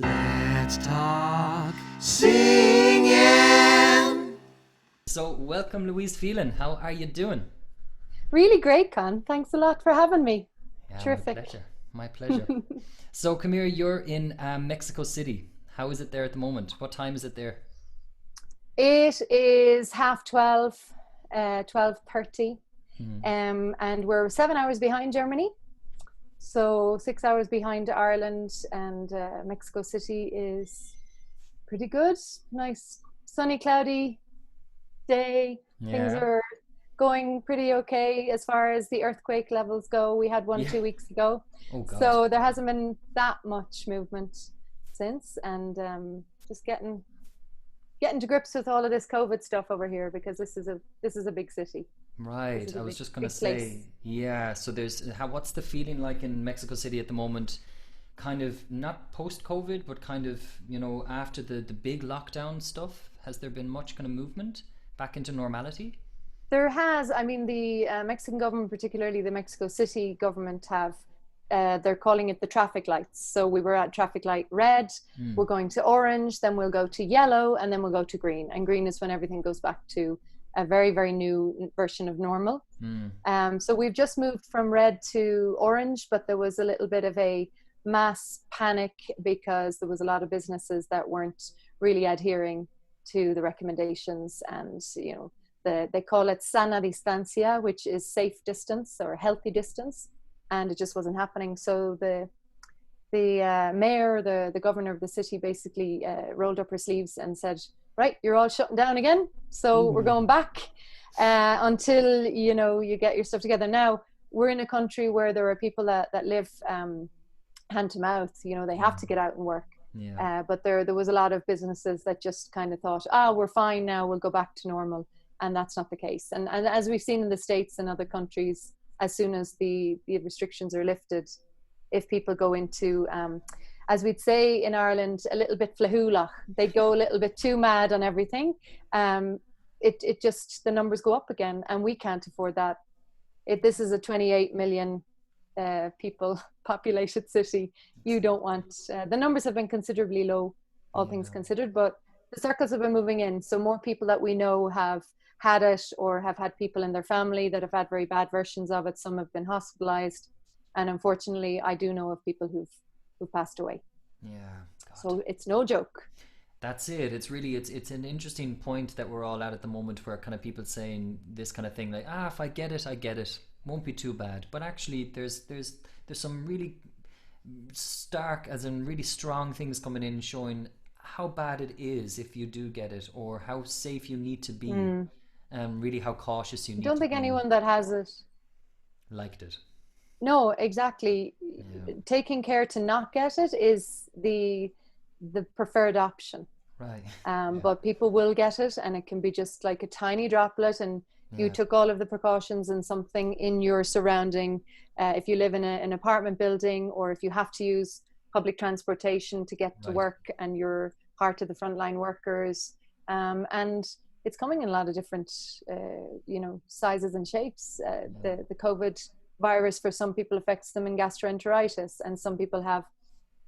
Let's talk singing. So welcome Louise Phelan. How are you doing? Really great, Con. Thanks a lot for having me. Yeah, Terrific. My pleasure. My pleasure. So come here, you're in Mexico City. How is it there at the moment? What time is it there? It is 12:30, 12:30, and we're 7 hours behind Germany. So 6 hours behind Ireland, and Mexico City is pretty good. Nice, sunny, cloudy day. Things are going pretty okay as far as the earthquake levels go. We had one 2 weeks ago. Oh God. So there hasn't been that much movement since, and just getting to grips with all of this COVID stuff over here, because this is a big city. Right. I was just going to say, yeah. So what's the feeling like in Mexico City at the moment? Kind of not post-COVID, but kind of, after the big lockdown stuff. Has there been much kind of movement back into normality? There has. I mean, the Mexican government, particularly the Mexico City government, have they're calling it the traffic lights. So we were at traffic light red, we're going to orange, then we'll go to yellow, and then we'll go to green. And green is when everything goes back to a very, very new version of normal. So we've just moved from red to orange, but there was a little bit of a mass panic because there was a lot of businesses that weren't really adhering to the recommendations. And, they call it sana distancia, which is safe distance or healthy distance. And it just wasn't happening. So the mayor, the governor of the city, basically rolled up her sleeves and said, right, you're all shutting down again. So we're going back until, you get your stuff together. Now, we're in a country where there are people that live hand to mouth. They have to get out and work. Yeah. But there was a lot of businesses that just kind of thought, we're fine now, we'll go back to normal. And that's not the case. And as we've seen in the States and other countries, as soon as the restrictions are lifted, if people go into, as we'd say in Ireland, a little bit flahoolach, they go a little bit too mad on everything. It just, the numbers go up again, and we can't afford that. This is a 28 million people populated city. You don't want, the numbers have been considerably low, all things considered, but the circles have been moving in. So more people that we know have had it, or have had people in their family that have had very bad versions of it. Some have been hospitalized, and unfortunately I do know of people who've passed away. Yeah. God. So it's no joke. That's it. It's really, it's an interesting point that we're all at the moment, where kind of people saying this kind of thing like, if I get it, I get it, won't be too bad. But actually there's some really stark, as in really strong things coming in showing how bad it is if you do get it, or how safe you need to be. Really how cautious you need to be. I don't think anyone that has it liked it. No, exactly. Yeah. Taking care to not get it is the preferred option. Right. But people will get it, and it can be just like a tiny droplet, and you took all of the precautions, and something in your surrounding, if you live in an apartment building, or if you have to use public transportation to get to work, and you're part of the frontline workers, and it's coming in a lot of different, sizes and shapes. The COVID virus, for some people, affects them in gastroenteritis, and some people have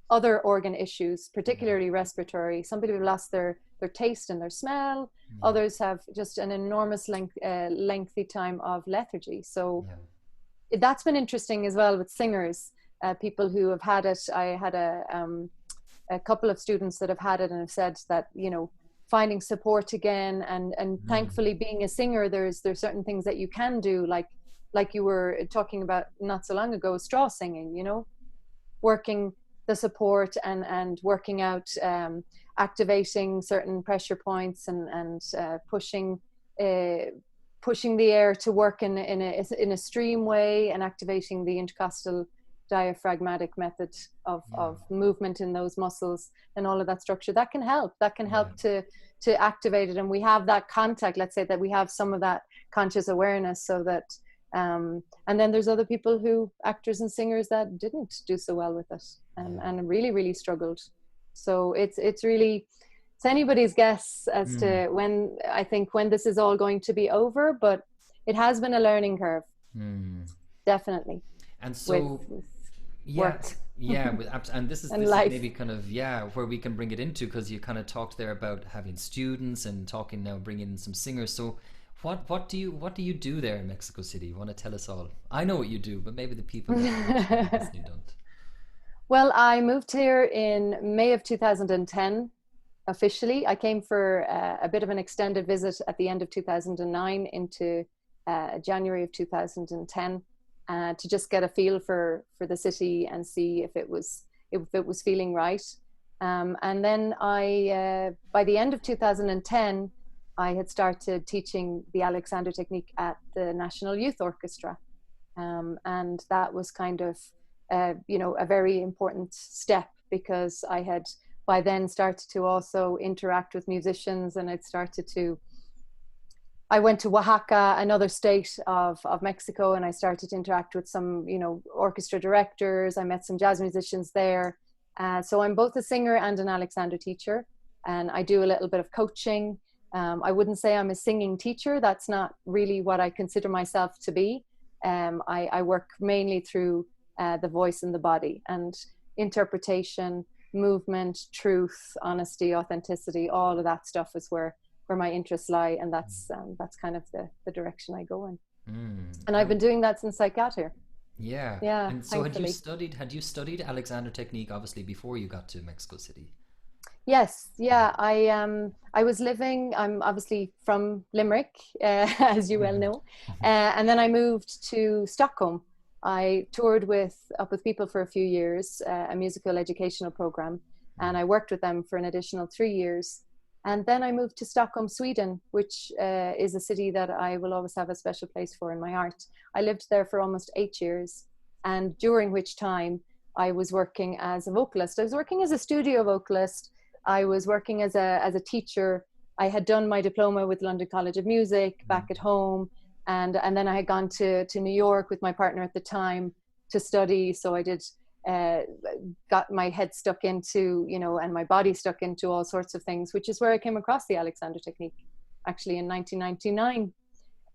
other organ issues, particularly respiratory. Some people have lost their taste and their smell. Others have just an enormous lengthy time of lethargy. So that's been interesting as well with singers, people who have had it. I had a couple of students that have had it and have said that, finding support again, and thankfully, being a singer, there's certain things that you can do, like you were talking about not so long ago, straw singing, working the support and working out, activating certain pressure points, and pushing the air to work in a stream way, and activating the intercostal diaphragmatic method of movement in those muscles, and all of that structure that can help to activate it. And we have that contact, let's say that we have some of that conscious awareness, so that and then there's other people actors and singers that didn't do so well with it, and really, really struggled. So it's anybody's guess as to when this is all going to be over, but it has been a learning curve, definitely. And so with work. Yeah, and this is and this is life. maybe kind of, yeah, where we can bring it into, because you kind of talked there about having students and talking now, bringing in some singers. So what do you do there in Mexico City? You want to tell us all? I know what you do, but maybe the people that are watching and listening don't. Well, I moved here in May of 2010 officially. I came for a bit of an extended visit at the end of 2009 into January of 2010 to just get a feel for the city and see if it was feeling right. And then by the end of 2010, I had started teaching the Alexander technique at the National Youth Orchestra. And that was kind of, a very important step, because I had by then started to also interact with musicians, and I went to Oaxaca, another state of Mexico, and I started to interact with some, orchestra directors. I met some jazz musicians there. So I'm both a singer and an Alexander teacher, and I do a little bit of coaching. I wouldn't say I'm a singing teacher. That's not really what I consider myself to be. I work mainly through the voice and the body, and interpretation, movement, truth, honesty, authenticity, all of that stuff is where my interests lie, and that's kind of the direction I go in. And I've been doing that since I got here. Yeah. Yeah, And so thankfully. had you studied Alexander technique obviously before you got to Mexico City? Yes, yeah. I was living. I'm obviously from Limerick, as you well know, and then I moved to Stockholm. I toured up with people for a few years, a musical educational program, and I worked with them for an additional 3 years. And then I moved to Stockholm, Sweden, which is a city that I will always have a special place for in my heart. I lived there for almost 8 years, and during which time I was working as a vocalist. I was working as a studio vocalist. I was working as a teacher. I had done my diploma with London College of Music back at home. And then I had gone to New York with my partner at the time to study. So I did, got my head stuck into, and my body stuck into all sorts of things, which is where I came across the Alexander technique, actually in 1999.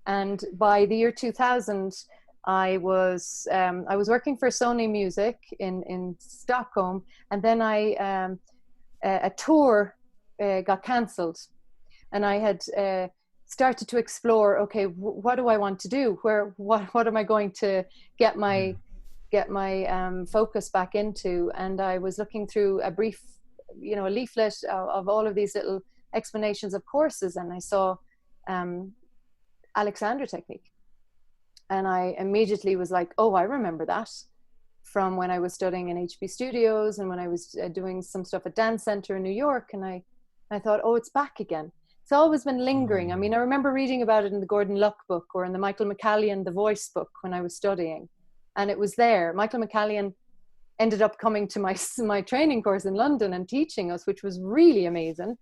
And by the year 2000, I was working for Sony Music in Stockholm. And then a tour got cancelled, and I had started to explore, okay, what do I want to do? What am I going to get my focus back into? And I was looking through a brief, a leaflet of all of these little explanations of courses, and I saw Alexander technique, and I immediately was like, oh, I remember that from when I was studying in HB Studios and when I was doing some stuff at Dance Center in New York. And I thought, oh, it's back again. It's always been lingering. I mean, I remember reading about it in the Gordon Luck book or in the Michael McCallion The Voice book when I was studying, and it was there. Michael McCallion ended up coming to my training course in London and teaching us, which was really amazing,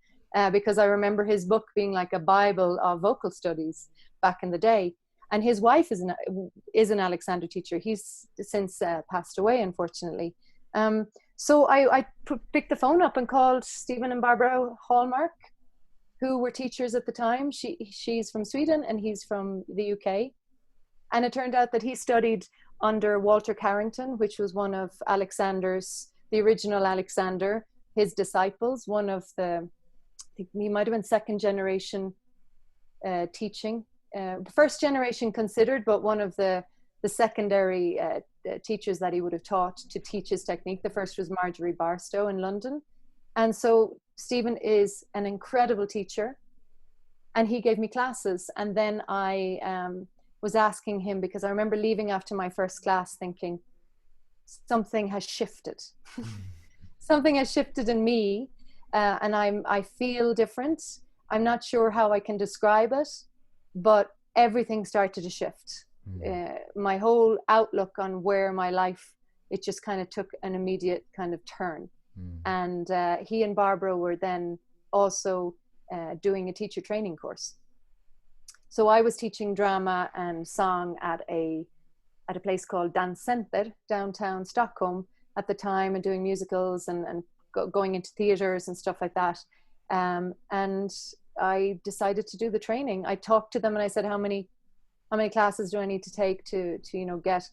because I remember his book being like a Bible of vocal studies back in the day. And his wife is an Alexander teacher. He's since passed away, unfortunately. So I picked the phone up and called Stephen and Barbara Hallmark, who were teachers at the time. She's from Sweden and he's from the UK. And it turned out that he studied under Walter Carrington, which was one of the original Alexander, his disciples, one of he might have been second generation teaching. First generation considered, but one of the secondary teachers that he would have taught to teach his technique. The first was Marjorie Barstow in London. And so Stephen is an incredible teacher, and he gave me classes. And then I was asking him, because I remember leaving after my first class thinking, something has shifted. Something has shifted in me, and I feel different. I'm not sure how I can describe it, but everything started to shift. My whole outlook on where my life, it just kind of took an immediate kind of turn. And he and Barbara were then also doing a teacher training course. So I was teaching drama and song at a place called Dance Center, downtown Stockholm at the time, and doing musicals and going into theaters and stuff like that. And I decided to do the training. I talked to them and I said, how many classes do I need to take to get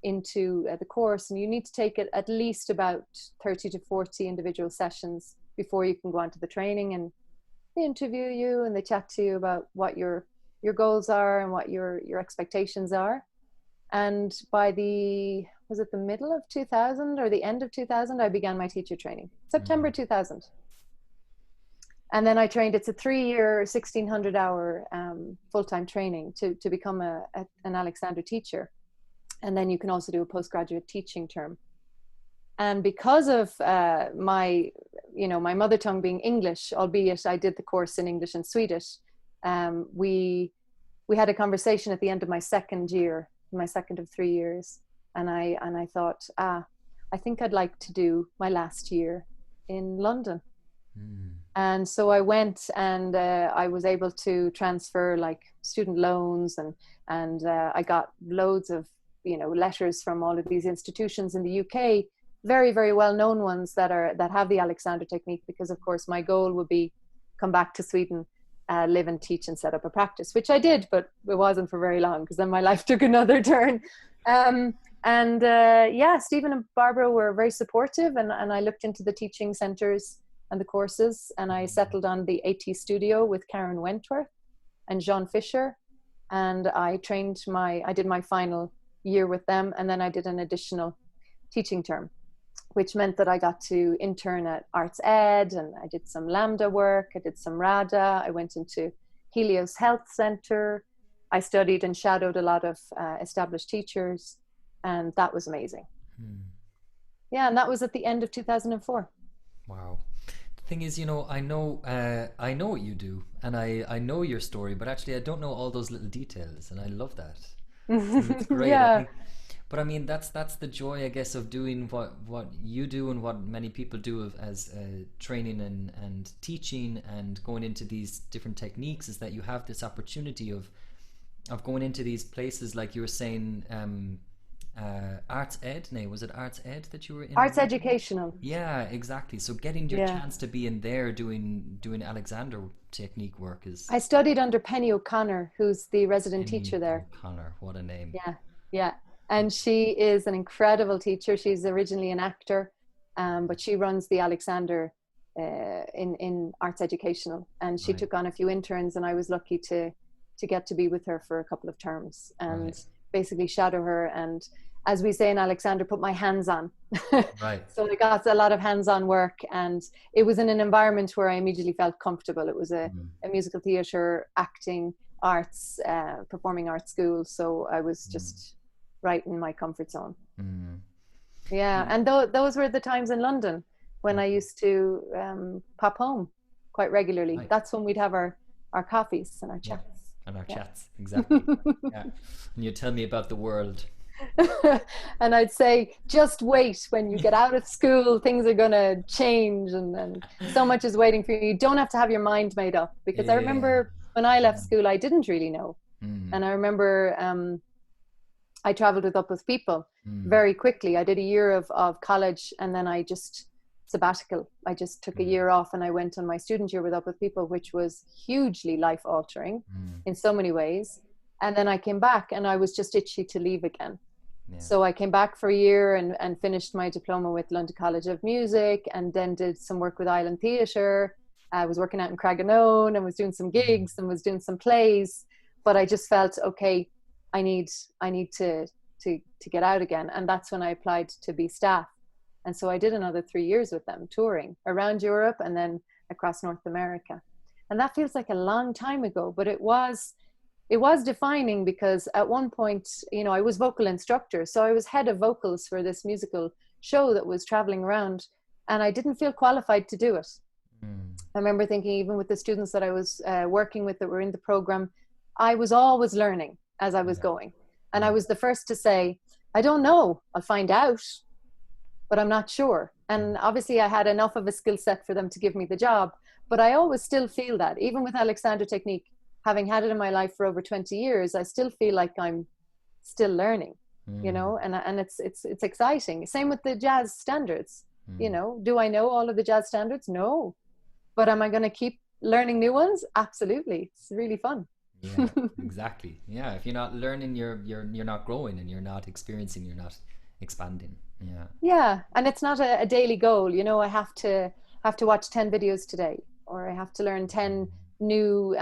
into the course, and you need to take it at least about 30 to 40 individual sessions before you can go on to the training, and they interview you and they chat to you about what your goals are and what your expectations are. And by the middle of 2000 or the end of 2000, I began my teacher training, September 2000. And then I trained. It's a 3-year, 1,600 hour full-time training to become an Alexander teacher. And then you can also do a postgraduate teaching term. And because of my mother tongue being English, albeit I did the course in English and Swedish, we had a conversation at the end of my second year, my second of 3 years. And I thought, I think I'd like to do my last year in London. And so I went, and I was able to transfer like student loans, and I got loads of letters from all of these institutions in the UK, very, very well known ones that have the Alexander technique, because of course my goal would be come back to Sweden, live and teach and set up a practice, which I did, but it wasn't for very long, because then my life took another turn. Stephen and Barbara were very supportive, and I looked into the teaching centers and the courses, and I settled on the Estudio with Karen Wentworth and Jean Fisher, and I did my final year with them, and then I did an additional teaching term, which meant that I got to intern at Arts Ed, and I did some Lambda work, I did some RADA, I went into Helios Health Center, I studied and shadowed a lot of established teachers, and that was amazing. Yeah, and that was at the end of 2004. Wow. The thing is, I know what you do, and I know your story, but actually I don't know all those little details, and I love that. It's great. Yeah. But I mean, that's the joy, I guess, of doing what you do and what many people do as training and teaching and going into these different techniques, is that you have this opportunity of going into these places, like you were saying, Arts Ed. No, was it Arts Ed that you were in? Arts Educational. Yeah, exactly. So getting your chance to be in there doing Alexander technique work is. I studied under Penny O'Connor, who's the resident teacher there. O'Connor, what a name. Yeah. And she is an incredible teacher. She's originally an actor, but she runs the Alexander in Arts Educational. And she took on a few interns, and I was lucky to get to be with her for a couple of terms and basically shadow her. And as we say in Alexander, put my hands on. So I got a lot of hands-on work, and it was in an environment where I immediately felt comfortable. It was a musical theatre, acting, arts, performing arts school. So I was just right in my comfort zone. And those were the times in London when I used to pop home quite regularly. That's when we'd have our coffees and our chats. And our chats, exactly. And you tell me about the world. And I'd say, just wait, when you get out of school, things are going to change, and so much is waiting for you. You don't have to have your mind made up, because I remember when I left school, I didn't really know. And I remember I traveled with Up With People very quickly. I did a year of college, and then I just sabbatical. I just took a year off, and I went on my student year with Up With People, which was hugely life altering in so many ways. And then I came back, and I was just itchy to leave again. So I came back for a year and finished my diploma with London College of Music, and then did some work with Island Theatre. I was working out in Craiganoan and was doing some gigs and was doing some plays, but I just felt, okay, I need to get out again. And that's when I applied to be staff. And so I did another 3 years with them, touring around Europe and then across North America. And that feels like a long time ago, but it was defining, because at one point, I was vocal instructor. So I was head of vocals for this musical show that was traveling around, and I didn't feel qualified to do it. I remember thinking, even with the students that I was working with that were in the program, I was always learning as I was going. And I was the first to say, I don't know, I'll find out, but I'm not sure. And obviously I had enough of a skill set for them to give me the job, but I always still feel that, even with Alexander technique, having had it in my life for over 20 years, I still feel like I'm still learning, and it's exciting. Same with the jazz standards, do I know all of the jazz standards? No. But am I going to keep learning new ones? Absolutely. It's really fun. Yeah, exactly. Yeah, if you're not learning, you're not growing, and you're not experiencing, you're not expanding. Yeah. Yeah, and it's not a daily goal. You know, I have to watch 10 videos today, or I have to learn 10 new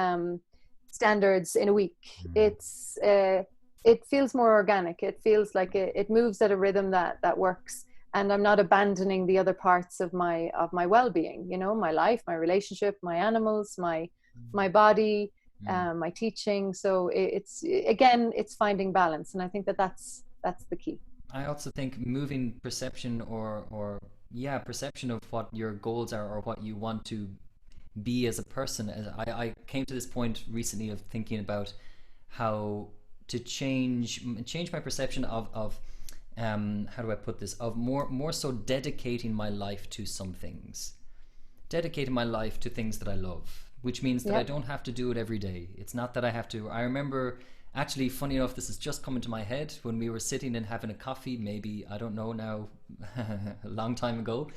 standards in a week. Mm. It feels more organic. It feels like it moves at a rhythm that works, and I'm not abandoning the other parts of my well-being. You know, my life, my relationship, my animals, my body, Mm. my teaching. So it's again, it's finding balance, and I think that's the key. I also think moving perception, or yeah, perception of what your goals are or what you want to be as a person. As I came to this point recently of thinking about how to change my perception of how do I put this, of more so dedicating my life to some things, dedicating my life to things that I love, which means that I Yep. don't have to do it every day. It's not that I have to. I remember, actually, funny enough, this is just coming to my head when we were sitting and having a coffee, maybe, I don't know now, a long time ago.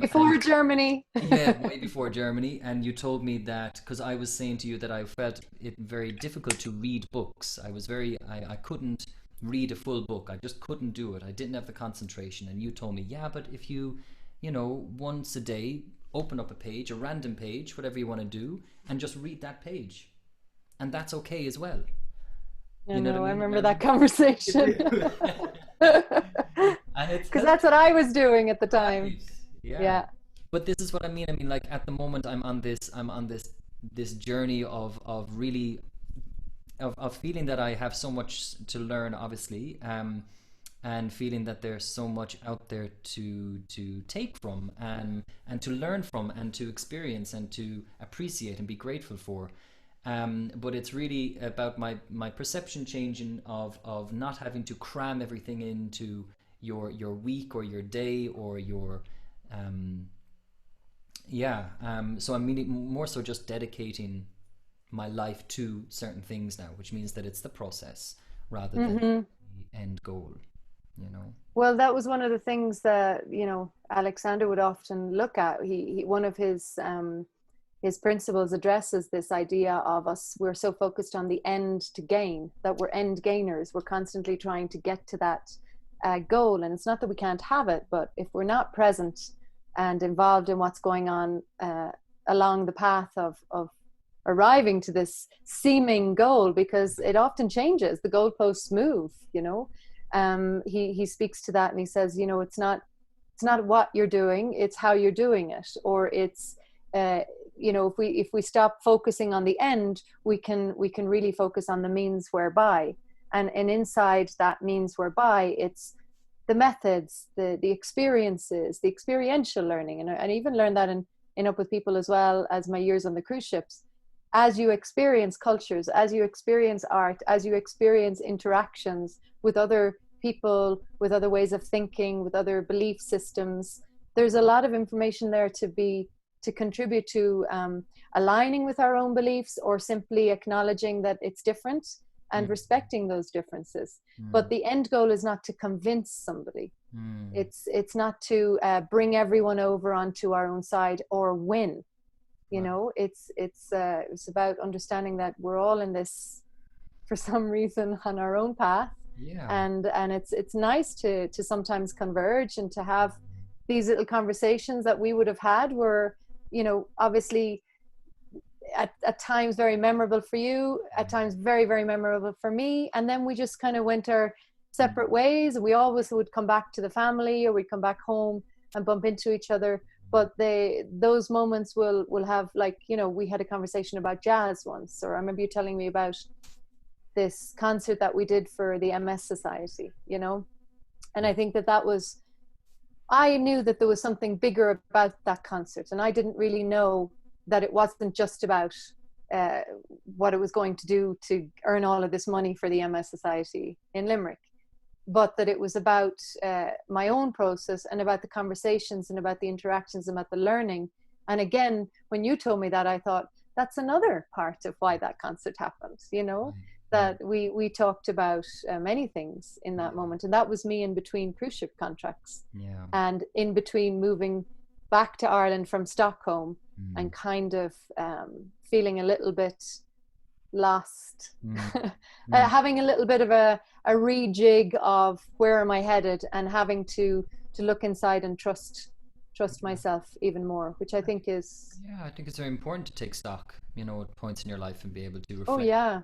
Before And Germany. yeah, way before Germany, and you told me that because I was saying to you that I felt it very difficult to read books. I couldn't read a full book. I just couldn't do it. I didn't have the concentration. And you told me, yeah, but if you once a day, open up a page, a random page, whatever you want to do, and just read that page, and that's okay as well. I You know what know, I I mean? remember Remember? that conversation. And it's Because that's what I was doing at the time. right. Yeah. Yeah. But this is what I mean. I mean, like at the moment, I'm on this journey of really of feeling that I have so much to learn, obviously, and feeling that there's so much out there to take from, and to learn from, and to experience, and to appreciate and be grateful for. But it's really about my perception changing of not having to cram everything into your week or your day or your um, yeah. So I'm meaning more so just dedicating my life to certain things now, which means that it's the process rather than Hmm. the end goal. You know. Well, that was one of the things that, Alexander would often look at. One of his principles addresses this idea of us. We're so focused on the end to gain that we're end gainers. We're constantly trying to get to that goal. And it's not that we can't have it, but if we're not present and involved in what's going on along the path of arriving to this seeming goal, because it often changes, the goalposts move, he speaks to that, and he says, it's not what you're doing, it's how you're doing it. Or it's if we stop focusing on the end, we can really focus on the means whereby. And inside that means whereby, it's the methods, the experiences, the experiential learning. And I even learned that in Up With People, as well as my years on the cruise ships. As you experience cultures, as you experience art, as you experience interactions with other people, with other ways of thinking, with other belief systems, there's a lot of information there to contribute to aligning with our own beliefs, or simply acknowledging that it's different and Mm. respecting those differences. But Mm. the end goal is not to convince somebody. Mm. It's not to bring everyone over onto our own side or win. Right. It's about understanding that we're all in this for some reason on our own path, Yeah. and it's nice to sometimes converge and to have these little conversations that we would have had, where obviously at times very memorable for you, at times very, very memorable for me, and then we just kind of went our separate ways. We always would come back to the family, or we'd come back home and bump into each other. But those moments will have, like, we had a conversation about jazz once, or I remember you telling me about this concert that we did for the MS Society, and I think I knew that there was something bigger about that concert, and I didn't really know that it wasn't just about what it was going to do to earn all of this money for the MS Society in Limerick, but that it was about my own process, and about the conversations, and about the interactions, and about the learning. And again, when you told me that, I thought, that's another part of why that concert happened, that we talked about many things in that moment. And that was me in between cruise ship contracts, Yeah. and in between moving back to Ireland from Stockholm, and kind of feeling a little bit lost. Having a little bit of a rejig of where am I headed, and having to look inside and trust myself even more, which I think is... Yeah, I think it's very important to take stock, you know, at points in your life and be able to reflect. Oh yeah.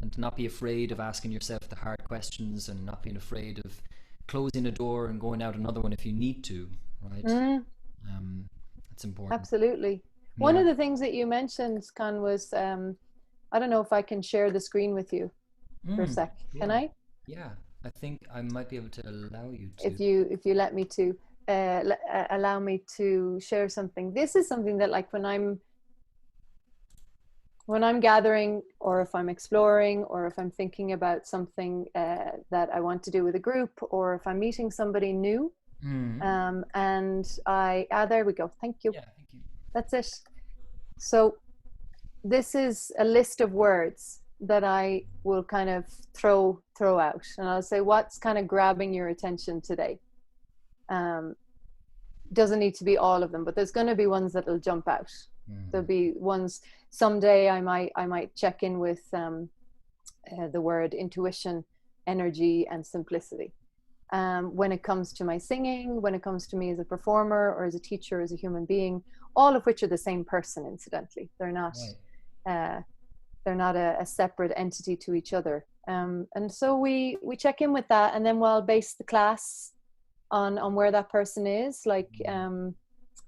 And to not be afraid of asking yourself the hard questions, and not being afraid of closing a door and going out another one if you need to, right? That's important. Absolutely. Yeah. One of the things that you mentioned, Con, was I don't know if I can share the screen with you for a sec. Yeah. Can I? Yeah, I think I might be able to allow you to. If you let me to allow me to share something. This is something that, like, when I'm gathering, or if I'm exploring, or if I'm thinking about something that I want to do with a group, or if I'm meeting somebody new, and there we go. Thank you. Yeah, thank you. That's it. So this is a list of words that I will kind of throw out, and I'll say, what's kind of grabbing your attention today? Doesn't need to be all of them, but there's going to be ones that will jump out. There'll be ones. Someday I might check in with the word intuition, energy, and simplicity. When it comes to my singing, when it comes to me as a performer, or as a teacher, as a human being, all of which are the same person, incidentally. They're not a separate entity to each other. And so we check in with that, and then we'll base the class on where that person is. Like,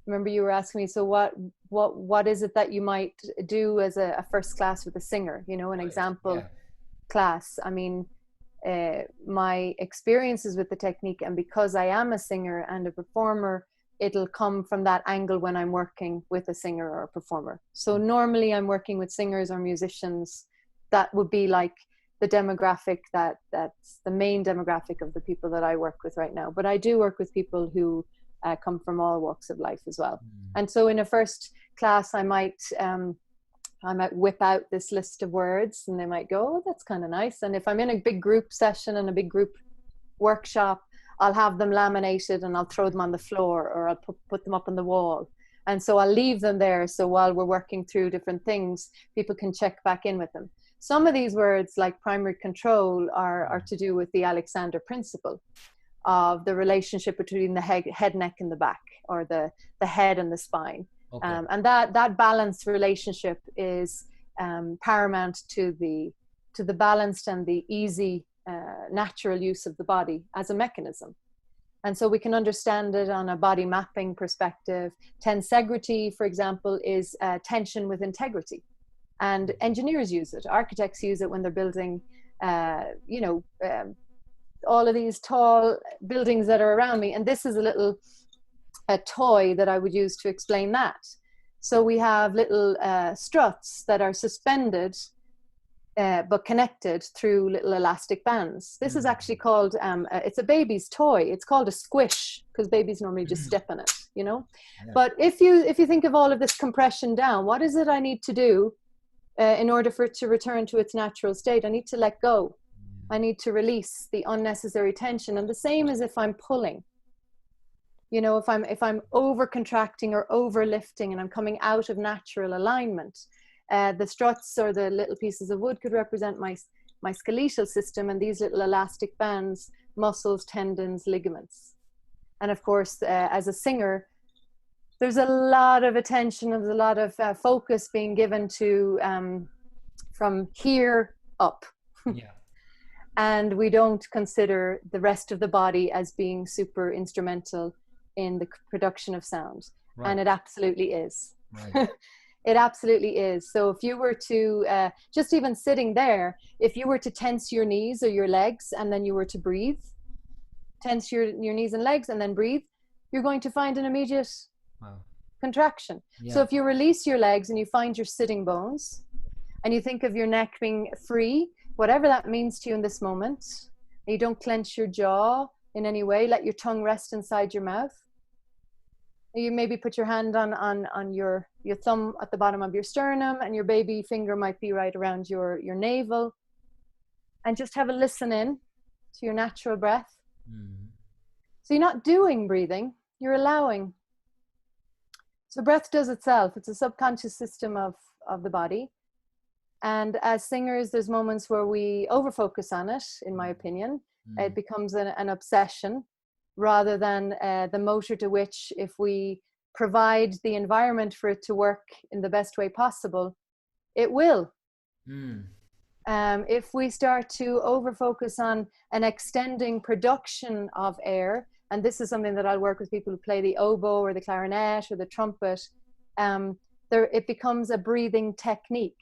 remember you were asking me, so what is it that you might do as a first class with a singer, you know, an example class? I mean, my experiences with the technique, and because I am a singer and a performer, it'll come from that angle when I'm working with a singer or a performer. So normally I'm working with singers or musicians. That would be like the demographic that's the main demographic of the people that I work with right now. But I do work with people who come from all walks of life as well. And so in a first class, I might whip out this list of words, and they might go, oh, that's kind of nice. And if I'm in a big group session and a big group workshop, I'll have them laminated and I'll throw them on the floor, or I'll put them up on the wall. And so I'll leave them there. So while we're working through different things, people can check back in with them. Some of these words, like primary control, are to do with the Alexander principle of the relationship between the head, neck, and the back, or the head and the spine. Okay. And that balanced relationship is paramount to the balanced and the easy natural use of the body as a mechanism. And so we can understand it on a body mapping perspective. Tensegrity, for example, is tension with integrity. And engineers use it. Architects use it when they're building, all of these tall buildings that are around me. And this is a toy that I would use to explain that. So we have little struts that are suspended but connected through little elastic bands. This is actually called, it's a baby's toy. It's called a squish, because babies normally just step on it, you know. Yeah. But if you think of all of this compression down, what is it I need to do in order for it to return to its natural state? I need to let go. I need to release the unnecessary tension. And the same as if I'm pulling. You know, if I'm over contracting or over lifting and I'm coming out of natural alignment, the struts or the little pieces of wood could represent my skeletal system, and these little elastic bands, muscles, tendons, ligaments. And of course, as a singer, there's a lot of attention, there's a lot of focus being given to from here up. Yeah. And we don't consider the rest of the body as being super instrumental in the production of sound. Right. And it absolutely is. Right. It absolutely is. So if you were to, just even sitting there, if you were to tense your knees or your legs and then you were to breathe, tense your knees and legs and then breathe, you're going to find an immediate contraction. Yeah. So if you release your legs and you find your sitting bones and you think of your neck being free, whatever that means to you in this moment, and you don't clench your jaw in any way, let your tongue rest inside your mouth. You maybe put your hand on your thumb at the bottom of your sternum, and your baby finger might be right around your navel. And just have a listen in to your natural breath. Mm-hmm. So you're not doing breathing, you're allowing. So breath does itself. It's a subconscious system of the body. And as singers, there's moments where we overfocus on it, in my opinion. It becomes an obsession rather than the motor to which, if we provide the environment for it to work in the best way possible, it will. If we start to overfocus on an extending production of air, and this is something that I'll work with people who play the oboe or the clarinet or the trumpet, it becomes a breathing technique.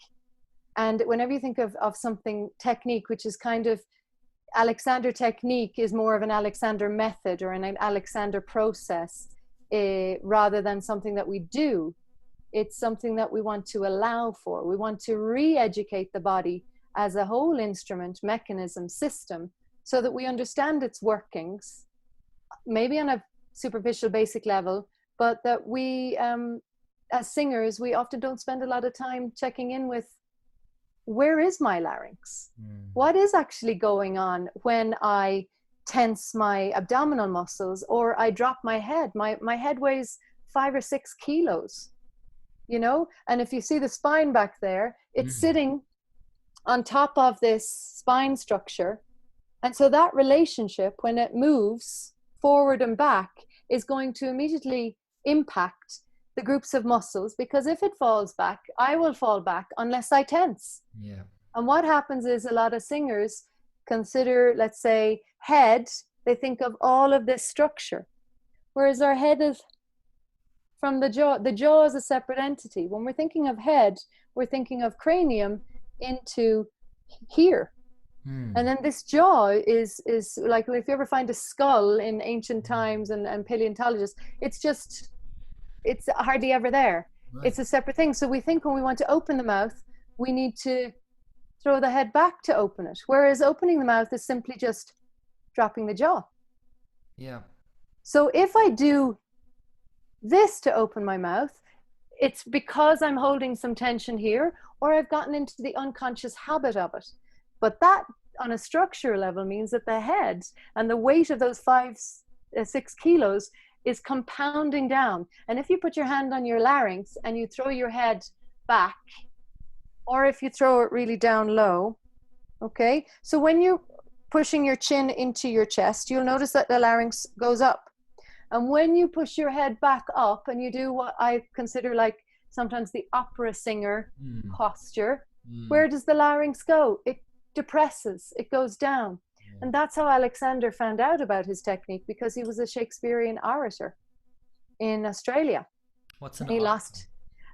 And whenever you think of something technique, which is kind of Alexander technique, is more of an Alexander method or an Alexander process, rather than something that we do. It's something that we want to allow for. We want to re-educate the body as a whole instrument, mechanism, system, so that we understand its workings, maybe on a superficial basic level, but that we, as singers, we often don't spend a lot of time checking in with, where is my larynx? What is actually going on when I tense my abdominal muscles or I drop my head? My head weighs 5 or 6 kilos, you know? And if you see the spine back there, it's sitting on top of this spine structure. And so that relationship, when it moves forward and back, is going to immediately impact the groups of muscles, because if it falls back, I will fall back unless I tense. Yeah. And what happens is a lot of singers consider, let's say, head, they think of all of this structure, whereas our head is from the jaw. The jaw is a separate entity. When we're thinking of head, we're thinking of cranium into here. And then this jaw is like, if you ever find a skull in ancient times and paleontologists, it's hardly ever there. Right. It's a separate thing. So we think when we want to open the mouth, we need to throw the head back to open it. Whereas opening the mouth is simply just dropping the jaw. Yeah. So if I do this to open my mouth, it's because I'm holding some tension here, or I've gotten into the unconscious habit of it. But that, on a structural level, means that the head and the weight of those 5-6 kilos is compounding down. And if you put your hand on your larynx and you throw your head back, or if you throw it really down low, okay? So when you're pushing your chin into your chest, you'll notice that the larynx goes up. And when you push your head back up and you do what I consider like sometimes the opera singer posture, where does the larynx go? It depresses, it goes down. And that's how Alexander found out about his technique, because he was a Shakespearean orator in Australia. What's an orator? Lost.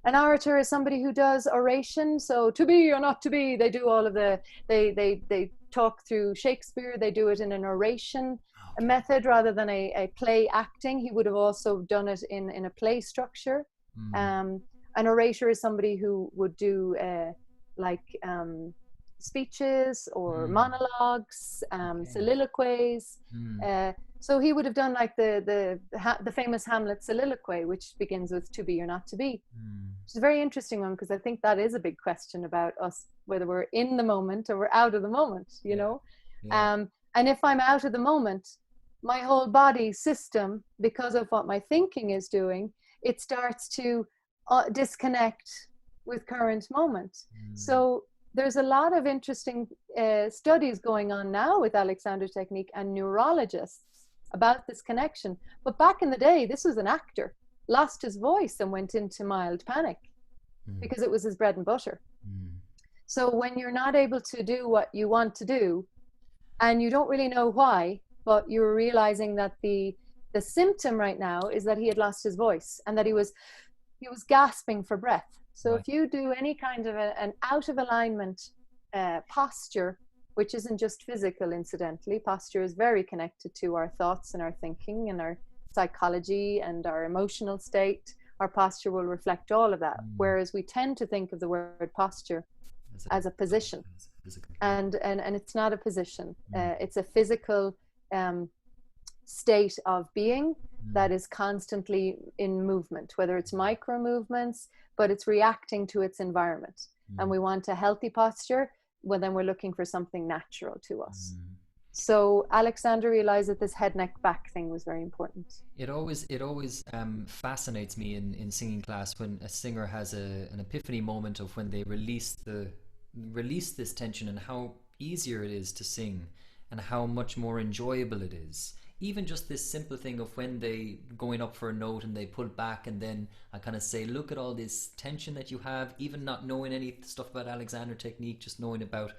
An orator is somebody who does oration. So to be or not to be, they do all of the, they talk through Shakespeare. They do it in an oration method rather than a play acting. He would have also done it in a play structure. An orator is somebody who would do speeches or monologues, soliloquies. So he would have done like the famous Hamlet soliloquy, which begins with "to be or not to be," which is a very interesting one, because I think that is a big question about us, whether we're in the moment or we're out of the moment, you know. And if I'm out of the moment, my whole body system, because of what my thinking is doing, it starts to disconnect with current moment. So there's a lot of interesting studies going on now with Alexander technique and neurologists about this connection. But back in the day, this was an actor, lost his voice and went into mild panic because it was his bread and butter. So when you're not able to do what you want to do, and you don't really know why, but you're realizing that the symptom right now is that he had lost his voice and that he was gasping for breath. So if you do any kind of an out of alignment posture, which isn't just physical, incidentally, posture is very connected to our thoughts and our thinking and our psychology and our emotional state. Our posture will reflect all of that. Whereas we tend to think of the word posture as a position. And it's not a position. It's a physical state of being that is constantly in movement, whether it's micro movements, but it's reacting to its environment. And we want a healthy posture, well, then we're looking for something natural to us. So Alexander realized that this head, neck, back thing was very important. It always fascinates me in singing class when a singer has an epiphany moment of when they release the release this tension, and how easier it is to sing, and how much more enjoyable it is. Even just this simple thing of when they going up for a note and they pull back, and then I kind of say, look at all this tension that you have, even not knowing any stuff about Alexander technique, just knowing about,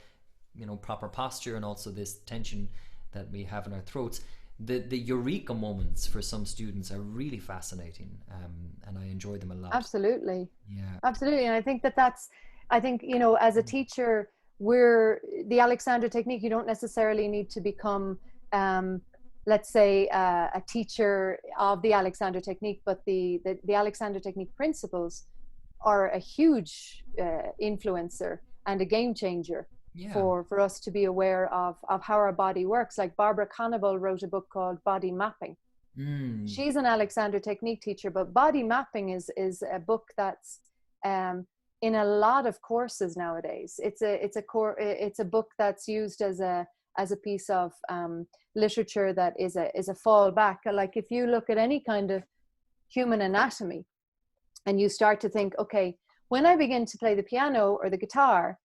you know, proper posture and also this tension that we have in our throats. The eureka moments for some students are really fascinating, and I enjoy them a lot. Absolutely. Yeah. Absolutely. And I think I think, you know, as a teacher, the Alexander technique, you don't necessarily need to become, let's say, a teacher of the Alexander technique, but the Alexander technique principles are a huge influencer and a game changer. Yeah. For us to be aware of how our body works. Like Barbara Conable wrote a book called Body Mapping. She's an Alexander technique teacher, but Body Mapping is a book that's in a lot of courses nowadays. It's a book that's used as a piece of literature that is a fallback. Like if you look at any kind of human anatomy and you start to think, okay, when I begin to play the piano or the guitar,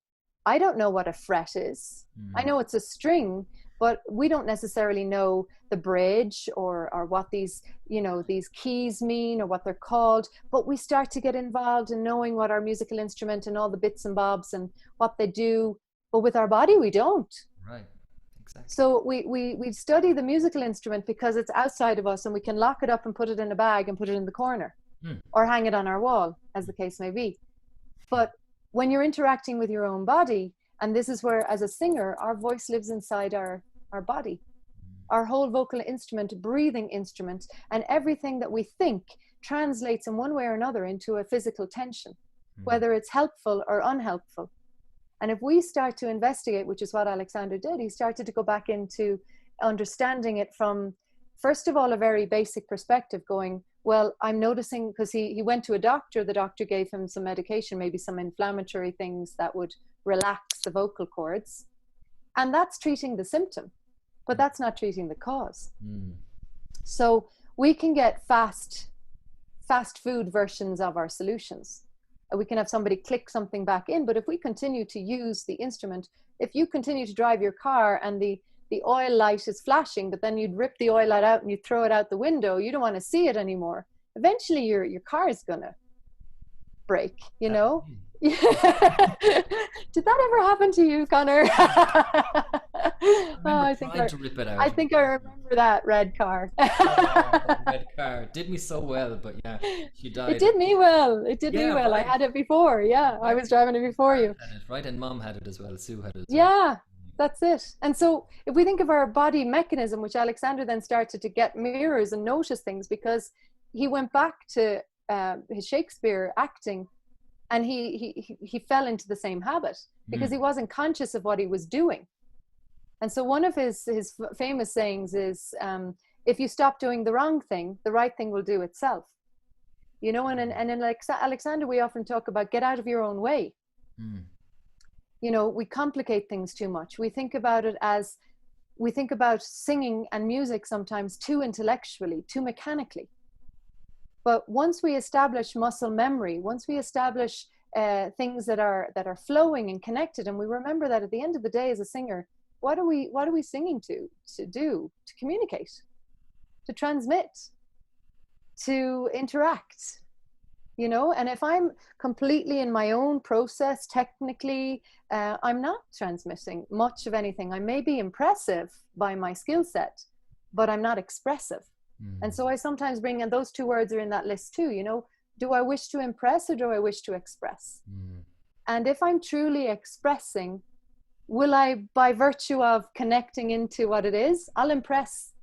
I don't know what a fret is. I know it's a string, but we don't necessarily know the bridge or what these, you know, these keys mean or what they're called. But we start to get involved in knowing what our musical instrument and all the bits and bobs and what they do. But with our body, we don't. Right. Exactly. So we study the musical instrument because it's outside of us, and we can lock it up and put it in a bag and put it in the corner or hang it on our wall, as the case may be. But when you're interacting with your own body, and this is where, as a singer, our voice lives inside our body, our whole vocal instrument, breathing instrument, and everything that we think translates in one way or another into a physical tension, whether it's helpful or unhelpful. And if we start to investigate, which is what Alexander did, he started to go back into understanding it from, first of all, a very basic perspective, going, well, I'm noticing, because he went to a doctor, the doctor gave him some medication, maybe some inflammatory things that would relax the vocal cords. And that's treating the symptom, but that's not treating the cause. So we can get fast food versions of our solutions. We can have somebody click something back in, but if we continue to use the instrument, if you continue to drive your car and the oil light is flashing, but then you'd rip the oil light out and you throw it out the window, you don't want to see it anymore. Eventually your car is gonna break, you know? Did that ever happen to you, Conor? I trying to rip it out. I think I remember that red car. Red car did me so well, but yeah, she died. It did me well. It did me well. Right. I had it before. Yeah, I was driving it before you. Right, and Mom had it as well. Sue had it as well. Yeah. That's it. And so if we think of our body mechanism, which Alexander then started to get mirrors and notice things, because he went back to his Shakespeare acting, and he fell into the same habit because he wasn't conscious of what he was doing. And so one of his famous sayings is, if you stop doing the wrong thing, the right thing will do itself. You know, and in Alexander, we often talk about get out of your own way. You know, we complicate things too much. We think about singing and music sometimes too intellectually, too mechanically. But once we establish muscle memory, once we establish things that are flowing and connected, and we remember that at the end of the day as a singer, what are we singing to communicate, to transmit, to interact? You know, and if I'm completely in my own process, technically, I'm not transmitting much of anything. I may be impressive by my skill set, but I'm not expressive. And so I sometimes bring, and those two words are in that list too, you know, do I wish to impress or do I wish to express? And if I'm truly expressing, will I, by virtue of connecting into what it is, I'll impress,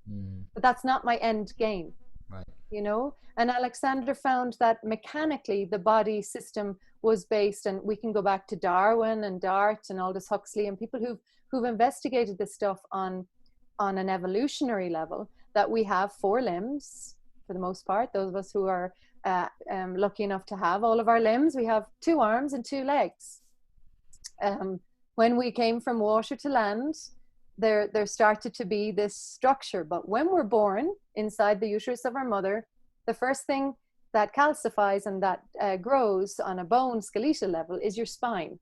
but that's not my end game. Right. You know, and Alexander found that mechanically the body system was based, and we can go back to Darwin and Dart and Aldous Huxley and people who've investigated this stuff on an evolutionary level, that we have 4 limbs for the most part. Those of us who are lucky enough to have all of our limbs, we have 2 arms and 2 legs. When we came from water to land, there started to be this structure. But when we're born inside the uterus of our mother, the first thing that calcifies and that grows on a bone skeletal level is your spine.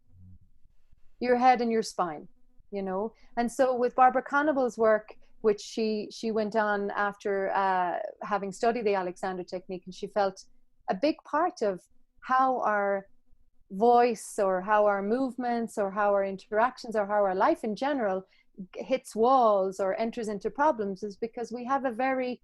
your head and your spine, you know. And so with Barbara Conable's work, which she went on after having studied the Alexander technique, and she felt a big part of how our voice or how our movements or how our interactions or how our life in general hits walls or enters into problems is because we have a very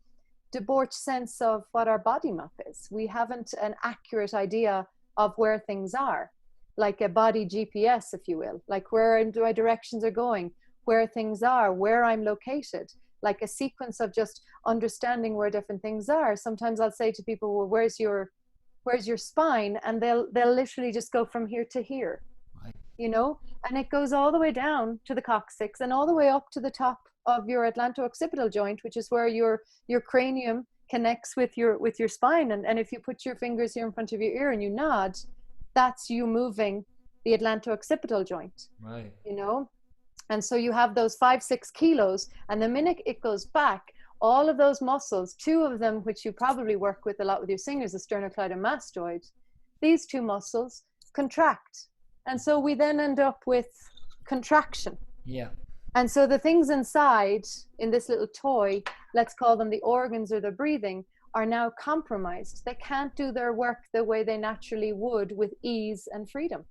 debauched sense of what our body map is. We haven't an accurate idea of where things are, like a body GPS, if you will, like where my directions are going, where things are, where I'm located, like a sequence of just understanding where different things are. Sometimes I'll say to people, well, where's your spine? And they'll literally just go from here to here, Right. you know, and it goes all the way down to the coccyx and all the way up to the top of your atlanto-occipital joint, which is where your cranium connects with your spine. And if you put your fingers here in front of your ear and you nod, that's you moving the atlanto-occipital joint, Right. you know. And so you have those 5-6 kilos, and the minute it goes back, all of those muscles, two of them which you probably work with a lot with your singers, the sternocleidomastoid, these two muscles contract, and so we then end up with contraction. Yeah. And so the things inside in this little toy, let's call them the organs or the breathing, are now compromised. They can't do their work the way they naturally would with ease and freedom.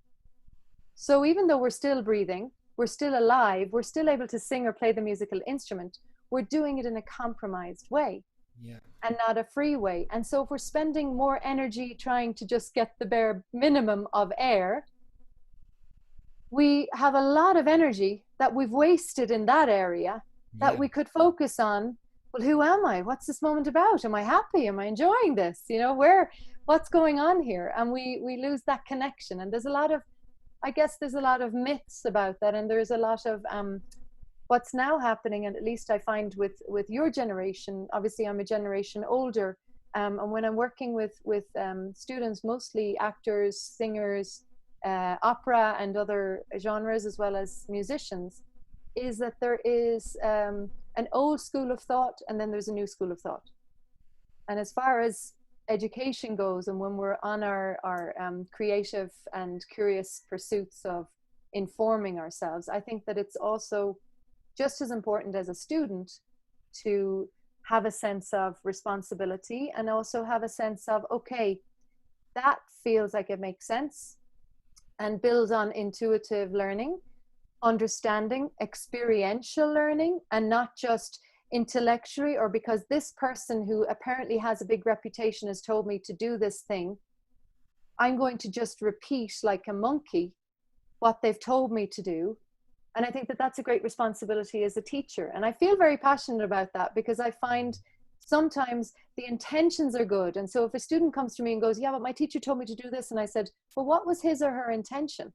So even though we're still breathing, we're still alive, we're still able to sing or play the musical instrument, we're doing it in a compromised way. Yeah. And not a free way. And so if we're spending more energy trying to just get the bare minimum of air, we have a lot of energy that we've wasted in that area that we could focus on. Well, who am I? What's this moment about? Am I happy? Am I enjoying this? You know, what's going on here? And we lose that connection. And there's a lot of, I guess there's a lot of myths about that. And there's a lot of what's now happening, and at least I find with your generation, obviously I'm a generation older, and when I'm working with students, mostly actors, singers, opera and other genres, as well as musicians, is that there is an old school of thought and then there's a new school of thought. And as far as education goes, and when we're on our creative and curious pursuits of informing ourselves, I think that it's also just as important as a student to have a sense of responsibility and also have a sense of, okay, that feels like it makes sense, and build on intuitive learning, understanding, experiential learning, and not just intellectually, or because this person who apparently has a big reputation has told me to do this thing, I'm going to just repeat like a monkey what they've told me to do. And I think that that's a great responsibility as a teacher. And I feel very passionate about that because I find sometimes the intentions are good. And so if a student comes to me and goes, yeah, but my teacher told me to do this. And I said, well, what was his or her intention?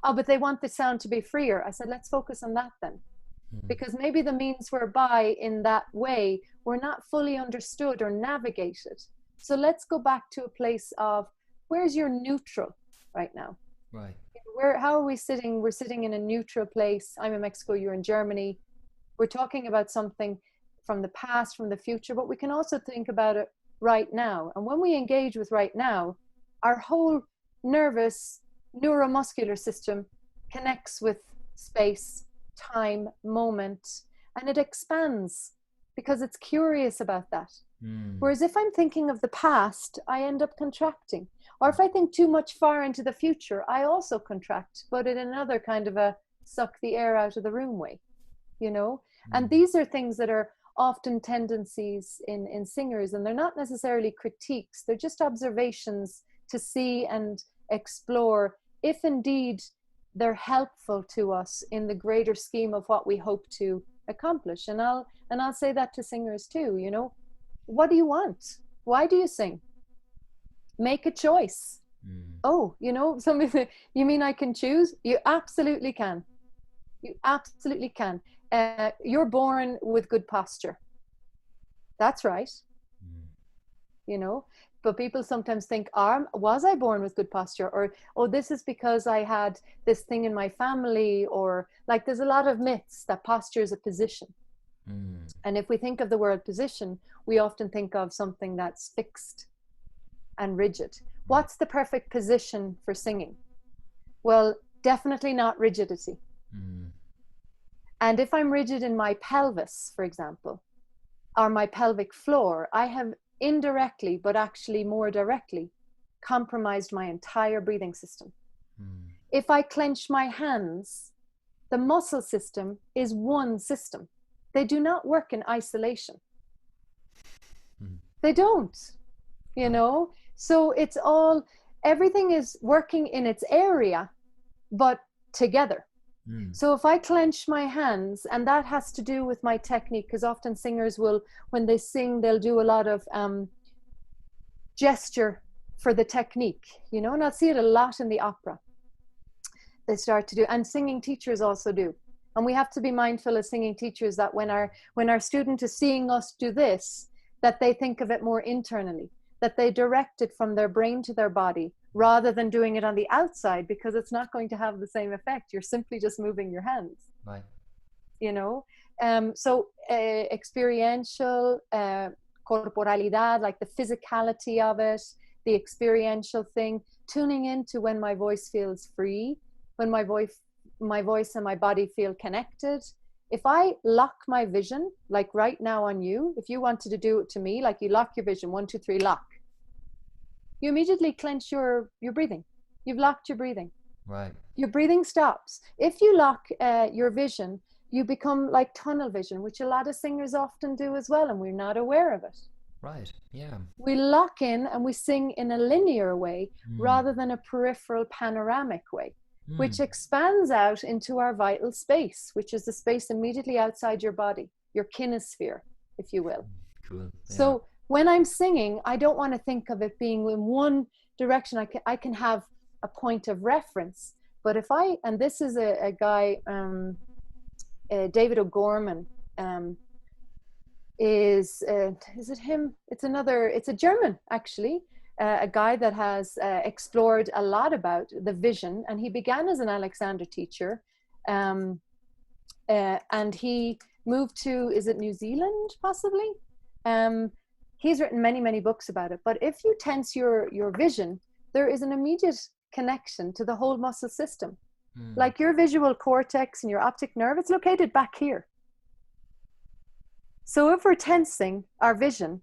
Oh, but they want the sound to be freer. I said, let's focus on that then. Because maybe the means whereby in that way were not fully understood or navigated. So let's go back to a place of, where's your neutral right now? Right. How are we sitting? We're sitting in a neutral place. I'm in Mexico, you're in Germany. We're talking about something from the past, from the future, but we can also think about it right now. And when we engage with right now, our whole nervous, neuromuscular system connects with space, time, moment, and it expands because it's curious about that. Whereas if I'm thinking of the past, I end up contracting. Or if I think too much far into the future, I also contract, but in another kind of a suck the air out of the room way, you know? And these are things that are often tendencies in singers, and they're not necessarily critiques. They're just observations to see and explore if indeed they're helpful to us in the greater scheme of what we hope to accomplish. And I'll say that to singers too, you know, what do you want? Why do you sing? Make a choice. Oh, you know, somebody say, you mean I can choose? You absolutely can. You absolutely can. You're born with good posture. That's right. You know, but people sometimes think, was I born with good posture? Or, oh, this is because I had this thing in my family, or like there's a lot of myths that posture is a position. And if we think of the word position, we often think of something that's fixed and rigid. What's the perfect position for singing? Well, Definitely not rigidity. Mm. And if I'm rigid in my pelvis, for example, or my pelvic floor, I have indirectly, but actually more directly, compromised my entire breathing system. Mm. If I clench my hands, the muscle system is one system. They do not work in isolation. Mm. They don't, you know? So it's all, everything is working in its area, but together. Mm. So if I clench my hands, and that has to do with my technique, because often singers will, when they sing, they'll do a lot of gesture for the technique, you know, and I'll see it a lot in the opera. They start to do, and singing teachers also do. And we have to be mindful as singing teachers that when our student is seeing us do this, that they think of it more internally, that they direct it from their brain to their body, rather than doing it on the outside, because it's not going to have the same effect. You're simply just moving your hands. Right. You know, so experiential, corporalidad, like the physicality of it, the experiential thing, tuning into when my voice feels free, when my voice and my body feel connected. If I lock my vision, like right now on you, if you wanted to do it to me, like you lock your vision, 1, 2, 3, lock. You immediately clench your breathing. You've locked your breathing. Right. Your breathing stops. If you lock your vision, you become like tunnel vision, which a lot of singers often do as well, and we're not aware of it. Right. Yeah. We lock in and we sing in a linear way rather than a peripheral panoramic way, which expands out into our vital space, which is the space immediately outside your body, your kinesphere, if you will. Cool. Yeah. So when I'm singing, I don't want to think of it being in one direction. I can have a point of reference. But if and this is a guy, David O'Gorman, is it him? It's a German, actually, a guy that has explored a lot about the vision, and he began as an Alexander teacher, and he moved to, is it New Zealand, possibly? He's written many, many books about it. But if you tense your vision, there is an immediate connection to the whole muscle system. Like your visual cortex and your optic nerve, it's located back here. So if we're tensing our vision,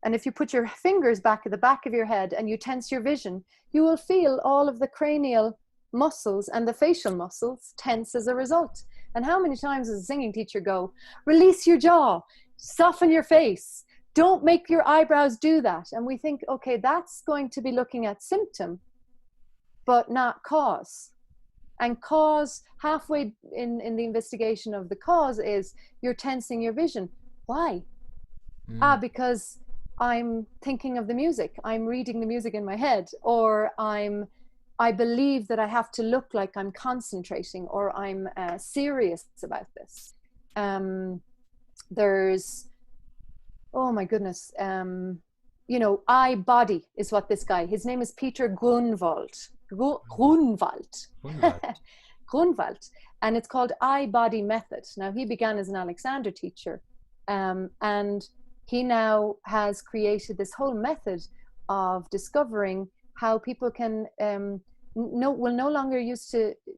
and if you put your fingers back at the back of your head and you tense your vision, you will feel all of the cranial muscles and the facial muscles tense as a result. And how many times does a singing teacher go, release your jaw, soften your face, don't make your eyebrows do that? And we think, okay, that's going to be looking at symptom, but not cause. And cause, halfway in the investigation of the cause, is you're tensing your vision. Why? Because I'm thinking of the music. I'm reading the music in my head, or I believe that I have to look like I'm concentrating, or I'm serious about this. There's, oh my goodness, you know, I body is what this guy, his name is Peter Grunwald. Grunwald, and it's called I body method. Now, he began as an Alexander teacher, and he now has created this whole method of discovering how people can will no longer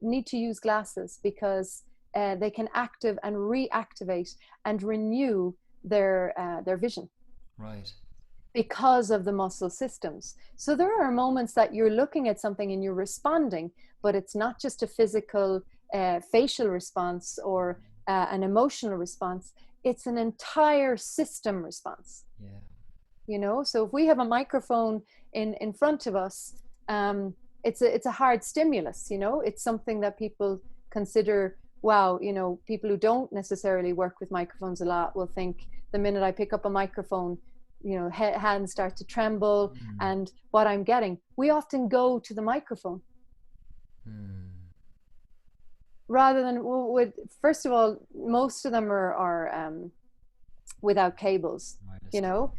need to use glasses, because they can active and reactivate and renew their vision. Right. Because of the muscle systems. So there are moments that you're looking at something and you're responding, but it's not just a physical facial response or an emotional response. It's an entire system response. Yeah. You know, so if we have a microphone in front of us, it's a hard stimulus. You know, it's something that people consider, wow, you know, people who don't necessarily work with microphones a lot will think the minute I pick up a microphone, you know, hands start to tremble. And what I'm getting, we often go to the microphone rather than with, first of all, most of them are without cables, you know,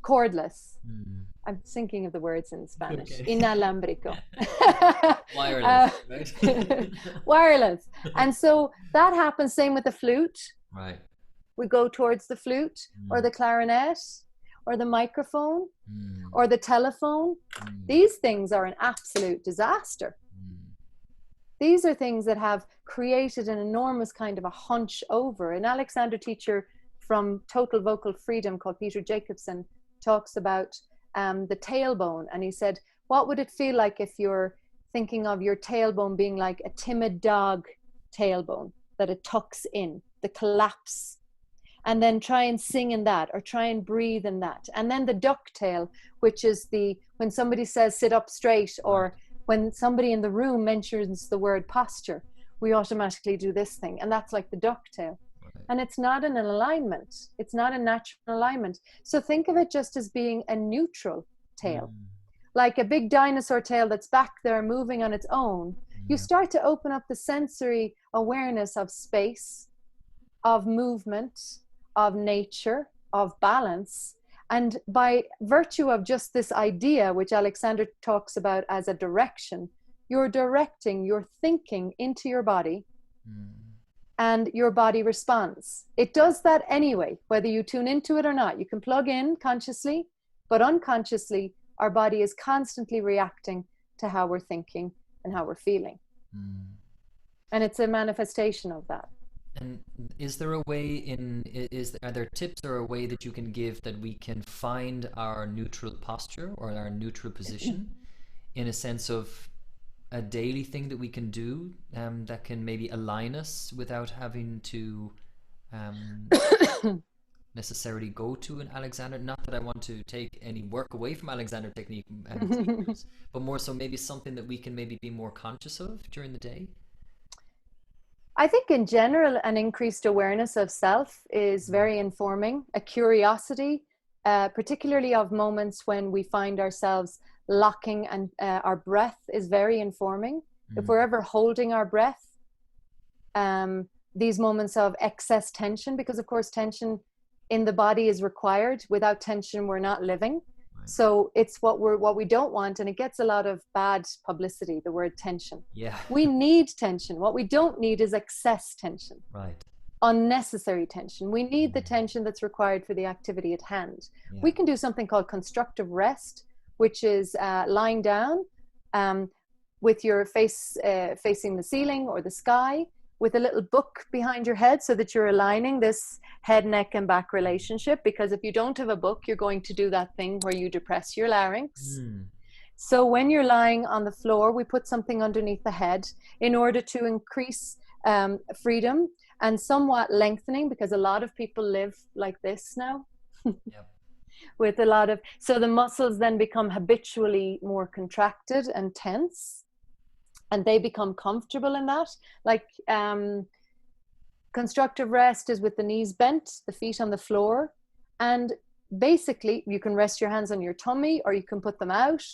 cordless. I'm thinking of the words in Spanish. Okay. Inalámbrico. Wireless, right? Wireless. And so that happens, same with the flute. Right. We go towards the flute or the clarinet or the microphone or the telephone. These things are an absolute disaster. These are things that have created an enormous kind of a hunch over. An Alexander teacher from Total Vocal Freedom called Peter Jacobson talks about the tailbone. And he said, what would it feel like if you're thinking of your tailbone being like a timid dog tailbone, that it tucks in, the collapse? And then try and sing in that, or try and breathe in that. And then the ducktail, which is when somebody says sit up straight, or when somebody in the room mentions the word posture, we automatically do this thing. And that's like the ducktail. And it's not in an alignment. It's not a natural alignment. So think of it just as being a neutral tail. Like a big dinosaur tail that's back there moving on its own. You start to open up the sensory awareness of space, of movement, of nature, of balance. And by virtue of just this idea, which Alexander talks about as a direction, you're directing your thinking into your body, and your body responds. It does that anyway, whether you tune into it or not. You can plug in consciously, but unconsciously, our body is constantly reacting to how we're thinking and how we're feeling. And it's a manifestation of that. And is there a way are there tips or a way that you can give that we can find our neutral posture or our neutral position, in a sense of a daily thing that we can do that can maybe align us without having to necessarily go to an Alexander? Not that I want to take any work away from Alexander technique teachers, but more so maybe something that we can maybe be more conscious of during the day. I think in general, an increased awareness of self is very informing. A curiosity, particularly of moments when we find ourselves locking, and our breath is very informing. If we're ever holding our breath, these moments of excess tension, because of course tension in the body is required. Without tension, we're not living. So it's what we don't want, and it gets a lot of bad publicity, the word tension. We need tension. What we don't need is excess tension. Unnecessary tension. We need the tension that's required for the activity at hand. We can do something called constructive rest, which is lying down with your face facing the ceiling or the sky, with a little book behind your head, so that you're aligning this head, neck, and back relationship. Because if you don't have a book, you're going to do that thing where you depress your larynx. So when you're lying on the floor, we put something underneath the head in order to increase freedom and somewhat lengthening, because a lot of people live like this now. With a lot of, so the muscles then become habitually more contracted and tense, and they become comfortable in that. Like constructive rest is with the knees bent, the feet on the floor, and basically you can rest your hands on your tummy, or you can put them out,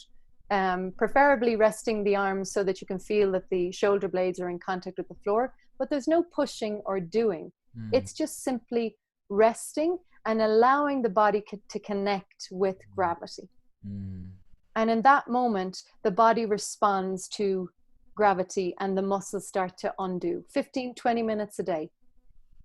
preferably resting the arms so that you can feel that the shoulder blades are in contact with the floor. But there's no pushing or doing. It's just simply resting and allowing the body to connect with gravity. And in that moment, the body responds to gravity and the muscles start to undo. 15-20 minutes a day.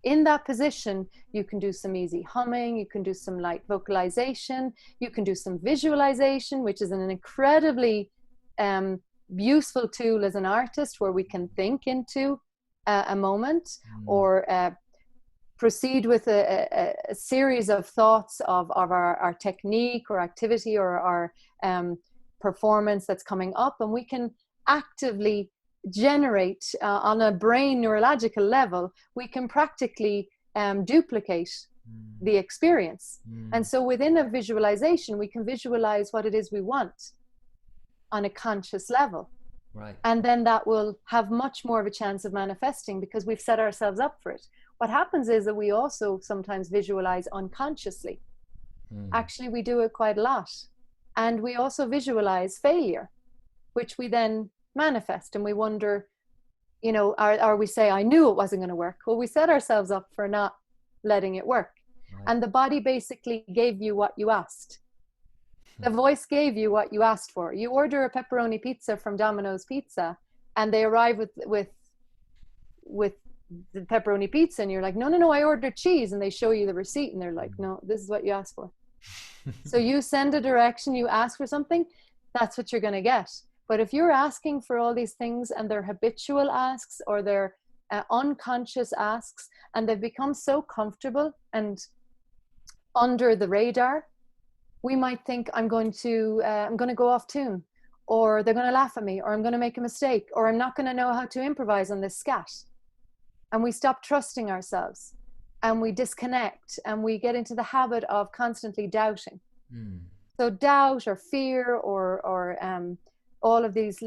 In that position, you can do some easy humming, you can do some light vocalization, you can do some visualization, which is an incredibly useful tool as an artist, where we can think into a moment, or proceed with a series of thoughts of our technique or activity or our performance that's coming up, and we can actively generate on a brain neurological level, we can practically duplicate the experience. And so within a visualization, we can visualize what it is we want on a conscious level. And then that will have much more of a chance of manifesting, because we've set ourselves up for it. What happens is that we also sometimes visualize unconsciously. Actually, we do it quite a lot. And we also visualize failure, which we then manifest, and we wonder, you know, or we say, I knew it wasn't going to work. Well, we set ourselves up for not letting it work. And the body basically gave you what you asked. The voice gave you what you asked for. You order a pepperoni pizza from Domino's Pizza, and they arrive with the pepperoni pizza, and you're like, no, I ordered cheese, and they show you the receipt, and they're like, no, this is what you asked for. So you send a direction, you ask for something, that's what you're going to get. But if you're asking for all these things and they're habitual asks, or they're unconscious asks, and they've become so comfortable and under the radar, we might think I'm going to go off tune, or they're going to laugh at me, or I'm going to make a mistake, or I'm not going to know how to improvise on this scat. And we stop trusting ourselves, and we disconnect, and we get into the habit of constantly doubting. So doubt or fear or all of these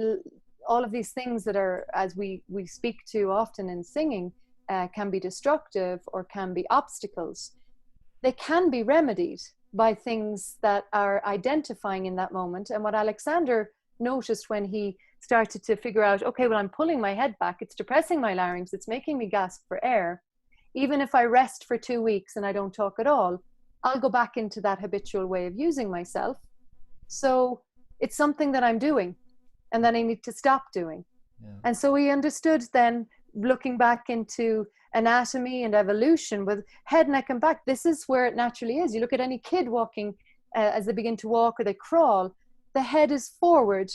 things that are, as we speak to often in singing, can be destructive or can be obstacles. They can be remedied by things that are identifying in that moment. And what Alexander noticed when he started to figure out, okay, well, I'm pulling my head back, it's depressing my larynx, it's making me gasp for air. Even if I rest for 2 weeks and I don't talk at all, I'll go back into that habitual way of using myself. So it's something that I'm doing and that I need to stop doing. Yeah. And so he understood then, looking back into anatomy and evolution with head, neck, and back, this is where it naturally is. You look at any kid walking, as they begin to walk or they crawl, the head is forward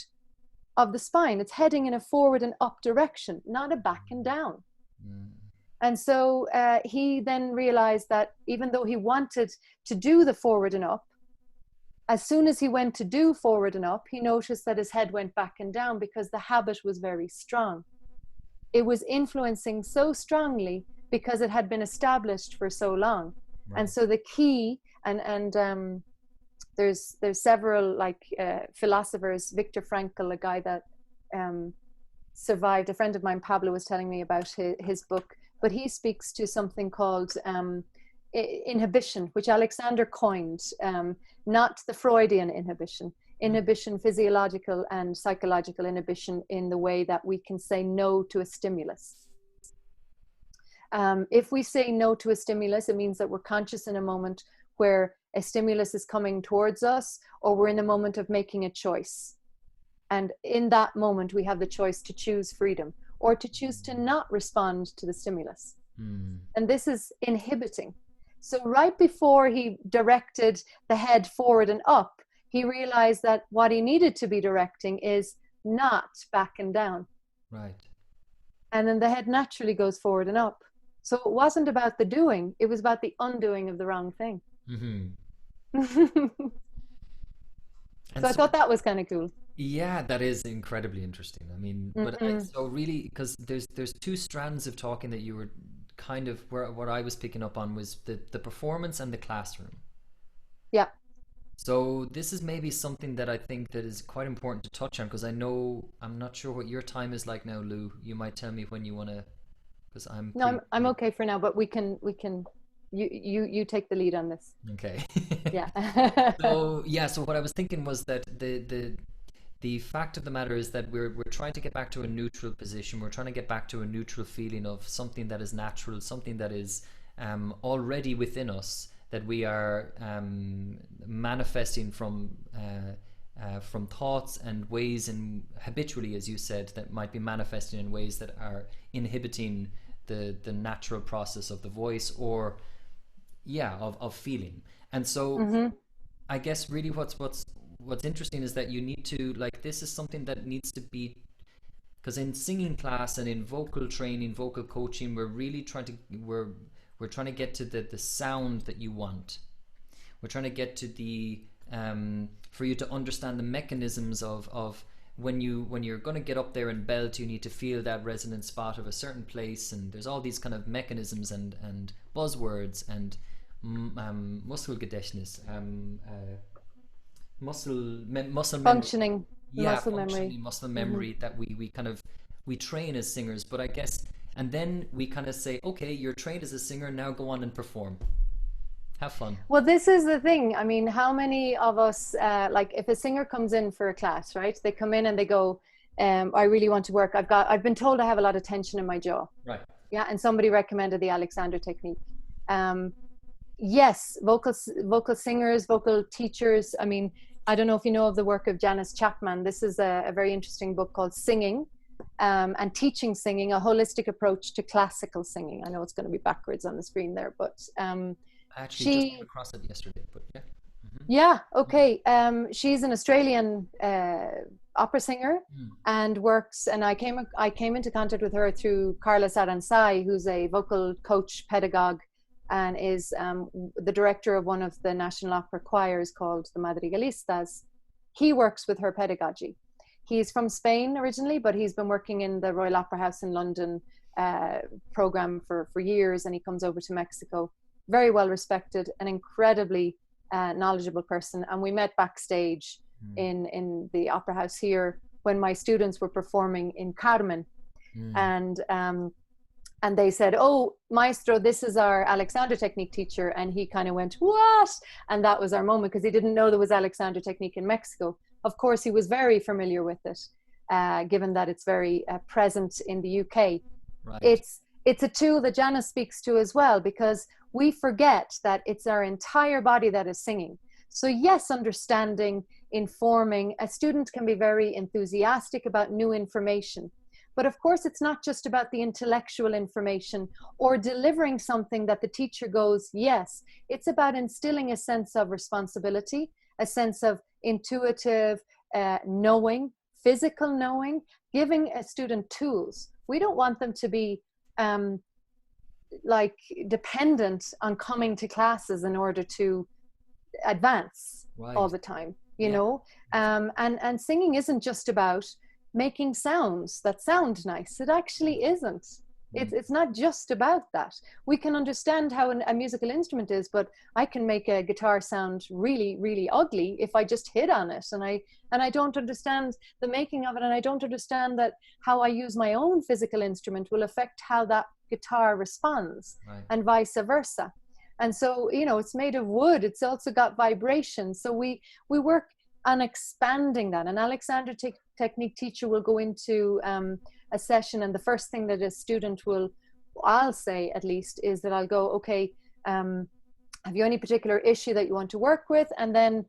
of the spine. It's heading in a forward and up direction, not a back and down. And so he then realized that even though he wanted to do the forward and up, as soon as he went to do forward and up, he noticed that his head went back and down because the habit was very strong. It was influencing so strongly because it had been established for so long. Right. And so the key, and there's several philosophers, Viktor Frankl, a guy that survived, a friend of mine, Pablo, was telling me about his book, but he speaks to something called inhibition, which Alexander coined, not the Freudian inhibition, physiological and psychological inhibition, in the way that we can say no to a stimulus. If we say no to a stimulus, it means that we're conscious in a moment where a stimulus is coming towards us, or we're in a moment of making a choice. And in that moment, we have the choice to choose freedom or to choose to not respond to the stimulus. And this is inhibiting. So right before he directed the head forward and up, he realized that what he needed to be directing is not back and down. Right. And then the head naturally goes forward and up. So it wasn't about the doing, it was about the undoing of the wrong thing. So I thought that was kind of cool. Yeah, that is incredibly interesting. I mean, but so really, because there's two strands of talking that you were kind of, what I was picking up on was the performance and the classroom. Yeah. So this is maybe something that I think that is quite important to touch on, because I'm not sure what your time is like now, Lou. You might tell me when you want to, because I'm okay for now, but we can you take the lead on this. Okay. Yeah. So what I was thinking was that the fact of the matter is that we're trying to get back to a neutral position. We're trying to get back to a neutral feeling of something that is natural, something that is already within us, that we are manifesting from thoughts and ways, and habitually, as you said, that might be manifesting in ways that are inhibiting the natural process of the voice, or of feeling. And so I guess really what's interesting is that you need to, this is something that needs to be, because in singing class and in vocal training, vocal coaching, we're really trying to get to the sound that you want. We're trying to get to the for you to understand the mechanisms of when you're going to get up there and belt, you need to feel that resonant spot of a certain place, and there's all these kind of mechanisms and buzzwords and Muskelgedächtnis, muscle functioning memory. Muscle memory that we train as singers. But I guess, and then we kind of say, okay, you're trained as a singer, now go on and perform, have fun. Well, this is the thing. I mean, how many of us, if a singer comes in for a class, right, they come in and they go, I really want to work, I've been told I have a lot of tension in my jaw, right? Yeah. And somebody recommended the Alexander technique. Yes, vocal singers, vocal teachers. I mean, I don't know if you know of the work of Janice Chapman. This is a very interesting book called Singing and Teaching Singing, a holistic approach to classical singing. I know it's going to be backwards on the screen there, but I actually just came across it yesterday, but yeah. Yeah, okay. She's an Australian opera singer and works, and I came into contact with her through Carlos Aransai, who's a vocal coach pedagogue and is the director of one of the National Opera choirs called the Madrigalistas. He works with her pedagogy. He's from Spain originally, but he's been working in the Royal Opera House in London program for years, and he comes over to Mexico. Very well respected, an incredibly knowledgeable person. And we met backstage in the Opera House here when my students were performing in Carmen. And they said, "Oh, Maestro, this is our Alexander technique teacher." And he kind of went, "What?" And that was our moment, because he didn't know there was Alexander technique in Mexico. Of course, he was very familiar with it, given that it's very present in the UK. Right. It's a tool that Jana speaks to as well, because we forget that it's our entire body that is singing. So yes, understanding, informing, a student can be very enthusiastic about new information. But of course, it's not just about the intellectual information or delivering something that the teacher goes, yes. It's about instilling a sense of responsibility, a sense of intuitive knowing, physical knowing, giving a student tools. We don't want them to be like dependent on coming to classes in order to advance all the time, you know? And singing isn't just about making sounds that sound nice. It actually isn't. It's not just about that. We can understand how a musical instrument is, but I can make a guitar sound really, really ugly if I just hit on it, and I don't understand the making of it, and I don't understand that how I use my own physical instrument will affect how that guitar responds, and vice versa. And so, you know, it's made of wood. It's also got vibration. So we work on expanding that. An Alexander technique teacher will go into a session, and the first thing that a student will, I'll say at least, is that I'll go, okay, have you any particular issue that you want to work with? And then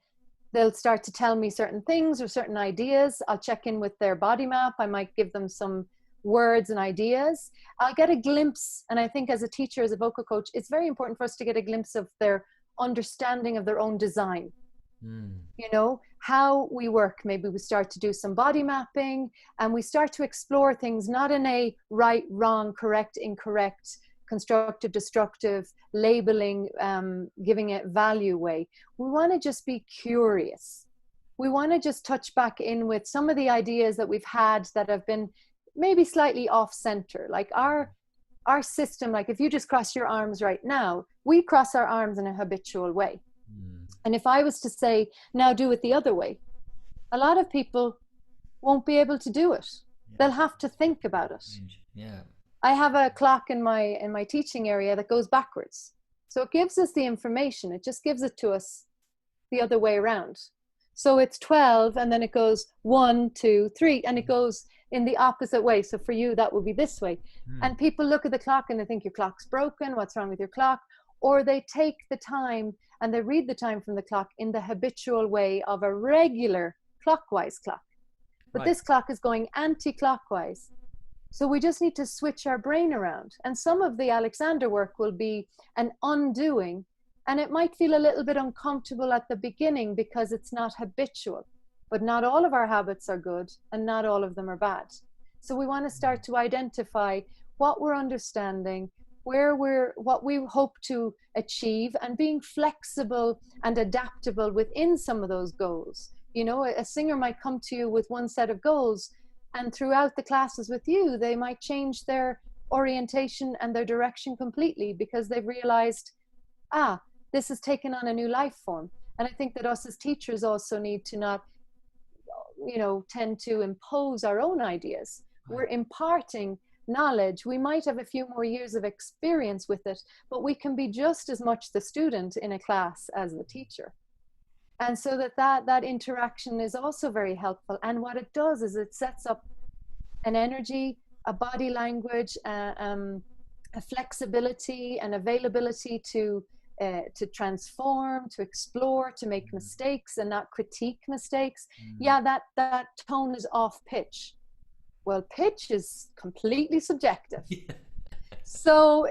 they'll start to tell me certain things or certain ideas. I'll check in with their body map. I might give them some words and ideas. I'll get a glimpse, and I think as a teacher, as a vocal coach, it's very important for us to get a glimpse of their understanding of their own design. You know, how we work. Maybe we start to do some body mapping, and we start to explore things not in a right, wrong, correct, incorrect, constructive, destructive, labeling, giving it value way. We want to just be curious. We want to just touch back in with some of the ideas that we've had that have been maybe slightly off center. Like our system, like if you just cross your arms right now, we cross our arms in a habitual way. And if I was to say, now do it the other way, a lot of people won't be able to do it. They'll have to think about it. I have a clock in my teaching area that goes backwards. So it gives us the information. It just gives it to us the other way around. So it's 12, and then it goes 1, 2, 3, and it goes in the opposite way. So for you, that would be this way. And people look at the clock and they think your clock's broken. What's wrong with your clock? Or they take the time and they read the time from the clock in the habitual way of a regular clockwise clock. But this clock is going anti-clockwise. So we just need to switch our brain around. And some of the Alexander work will be an undoing, and it might feel a little bit uncomfortable at the beginning because it's not habitual. But not all of our habits are good, and not all of them are bad. So we want to start to identify what we're understanding, what we hope to achieve, and being flexible and adaptable within some of those goals. You know, a singer might come to you with one set of goals, and throughout the classes with you, they might change their orientation and their direction completely because they've realized, this has taken on a new life form. And I think that us as teachers also need to not, tend to impose our own ideas. We're imparting knowledge. We might have a few more years of experience with it, but we can be just as much the student in a class as the teacher. And so that interaction is also very helpful. And what it does is it sets up an energy, a body language, a flexibility, an availability to transform, to explore, to make mistakes and not critique mistakes. That tone is off pitch. Well, pitch is completely subjective. So,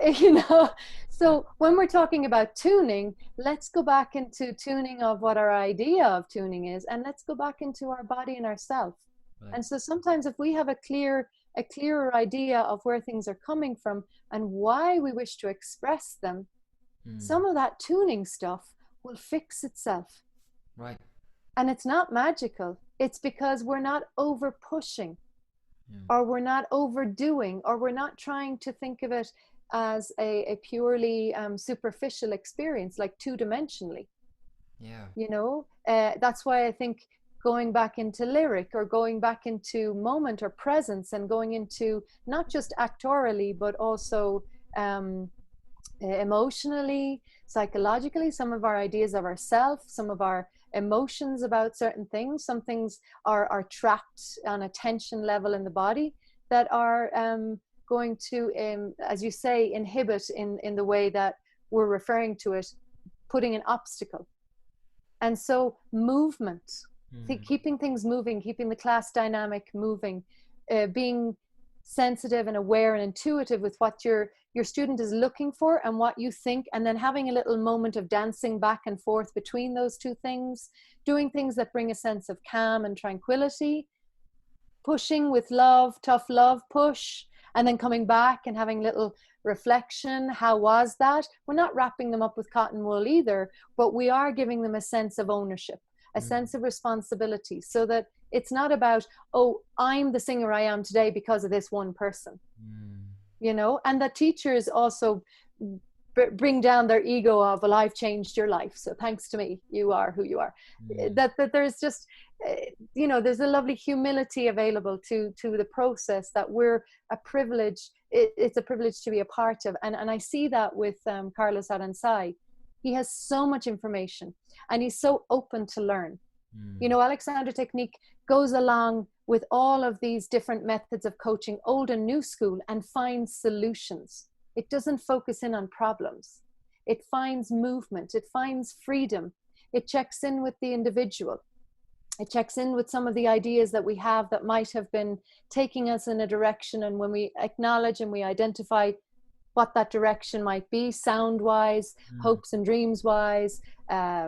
so when we're talking about tuning, let's go back into tuning of what our idea of tuning is, and let's go back into our body and ourself. Right. And so sometimes if we have a clearer idea of where things are coming from and why we wish to express them, some of that tuning stuff will fix itself. Right. And it's not magical. It's because we're not over pushing, or we're not overdoing, or we're not trying to think of it as a purely superficial experience, like two-dimensionally. Yeah. You know, that's why I think going back into lyric, or going back into moment or presence, and going into not just actorally, but also emotionally, psychologically, some of our ideas of ourself, some of our emotions about certain things. Some things are trapped on a tension level in the body that are going to, as you say, inhibit in the way that we're referring to it, putting an obstacle. And so movement, keeping things moving, keeping the class dynamic moving, being sensitive and aware and intuitive with what your student is looking for and what you think, and then having a little moment of dancing back and forth between those two things, doing things that bring a sense of calm and tranquility, pushing with love, tough love push, and then coming back and having little reflection. How was that? We're not wrapping them up with cotton wool either, but we are giving them a sense of ownership, a sense of responsibility, so that it's not about, oh, I'm the singer I am today because of this one person. You know, and that teachers also bring down their ego of, well, I've changed your life, so thanks to me, you are who you are. That there's just, you know, there's a lovely humility available to the process, that we're a privilege. It's a privilege to be a part of. And I see that with Carlos Aransai. He has so much information and he's so open to learn. You know, Alexander Technique goes along with all of these different methods of coaching, old and new school, and finds solutions. It doesn't focus in on problems. It finds movement. It finds freedom. It checks in with the individual. It checks in with some of the ideas that we have that might have been taking us in a direction. And when we acknowledge and we identify what that direction might be, sound-wise, hopes and dreams-wise,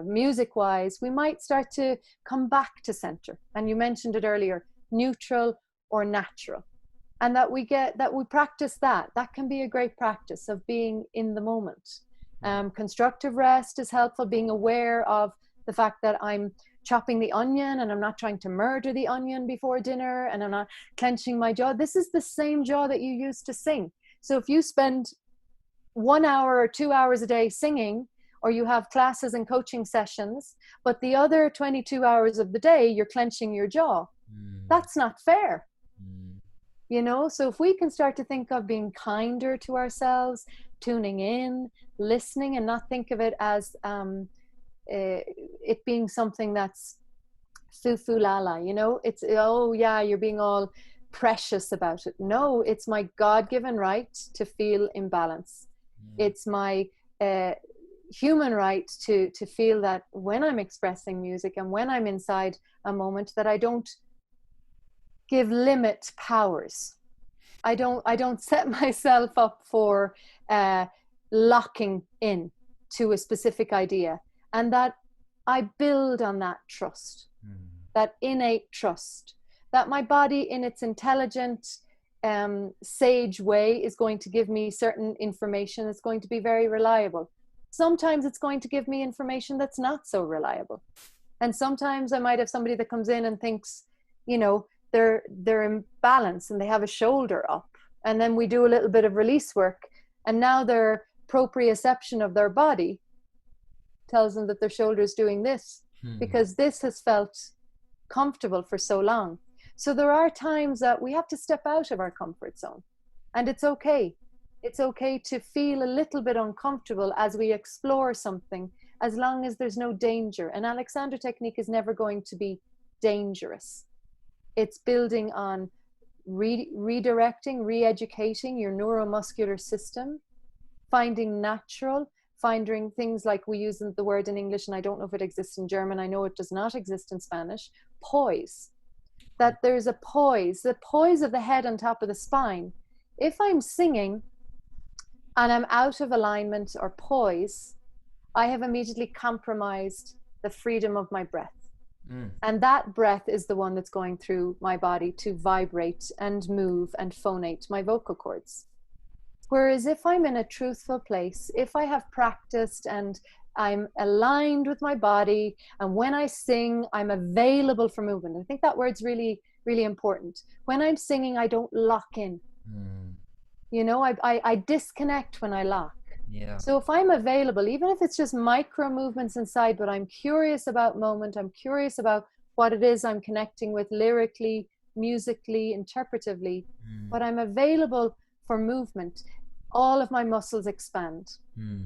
music-wise, we might start to come back to center. And you mentioned it earlier, neutral or natural. And that we practice that. That can be a great practice of being in the moment. Constructive rest is helpful, being aware of the fact that I'm chopping the onion and I'm not trying to murder the onion before dinner, and I'm not clenching my jaw. This is the same jaw that you use to sing. So if you spend 1 hour or 2 hours a day singing, or you have classes and coaching sessions, but the other 22 hours of the day, you're clenching your jaw, that's not fair. You know, so if we can start to think of being kinder to ourselves, tuning in, listening, and not think of it as it being something that's foo-foo la-la, you know, it's, oh yeah, you're being all precious about it. No, it's my God-given right to feel imbalance. It's my human right to feel that when I'm expressing music and when I'm inside a moment, that I don't give limit powers. I don't set myself up for locking in to a specific idea, and that I build on that trust, that innate trust, that my body in its intelligent, sage way is going to give me certain information that's going to be very reliable. Sometimes it's going to give me information that's not so reliable. And sometimes I might have somebody that comes in and thinks, you know, they're in balance and they have a shoulder up. And then we do a little bit of release work, and now their proprioception of their body tells them that their shoulder is doing this because this has felt comfortable for so long. So there are times that we have to step out of our comfort zone, and it's okay. It's okay to feel a little bit uncomfortable as we explore something, as long as there's no danger. And Alexander Technique is never going to be dangerous. It's building on redirecting, re-educating your neuromuscular system, finding natural, finding things like, we use the word in English, and I don't know if it exists in German, I know it does not exist in Spanish, poise. That there's a poise, the poise of the head on top of the spine. If I'm singing and I'm out of alignment or poise, I have immediately compromised the freedom of my breath. And that breath is the one that's going through my body to vibrate and move and phonate my vocal cords. Whereas if I'm in a truthful place, if I have practiced and I'm aligned with my body, and when I sing, I'm available for movement. I think that word's really, really important. When I'm singing, I don't lock in. You know, I disconnect when I lock. Yeah. So if I'm available, even if it's just micro movements inside, but I'm curious about moment, I'm curious about what it is I'm connecting with lyrically, musically, interpretively, but I'm available for movement, all of my muscles expand.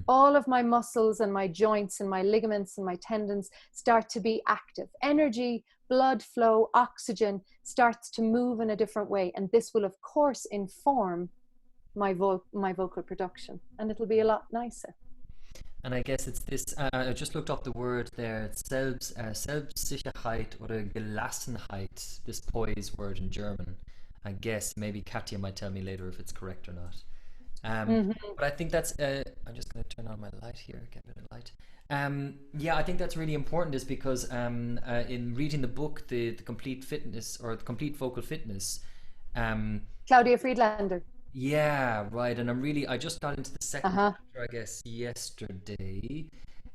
All of my muscles and my joints and my ligaments and my tendons start to be active. Energy, blood flow, oxygen starts to move in a different way. And this will, of course, inform my vocal production. And it'll be a lot nicer. And I guess it's this, I just looked up the word there, Selbstsicherheit oder Gelassenheit, this poise word in German. I guess maybe Katja might tell me later if it's correct or not. But I think that's, I'm just going to turn on my light here, get a bit of light. Yeah, I think that's really important, is because in reading the book, the Complete Fitness, or the Complete Vocal Fitness. Claudia Friedlander. Yeah, right. And I just got into the second chapter, I guess, yesterday.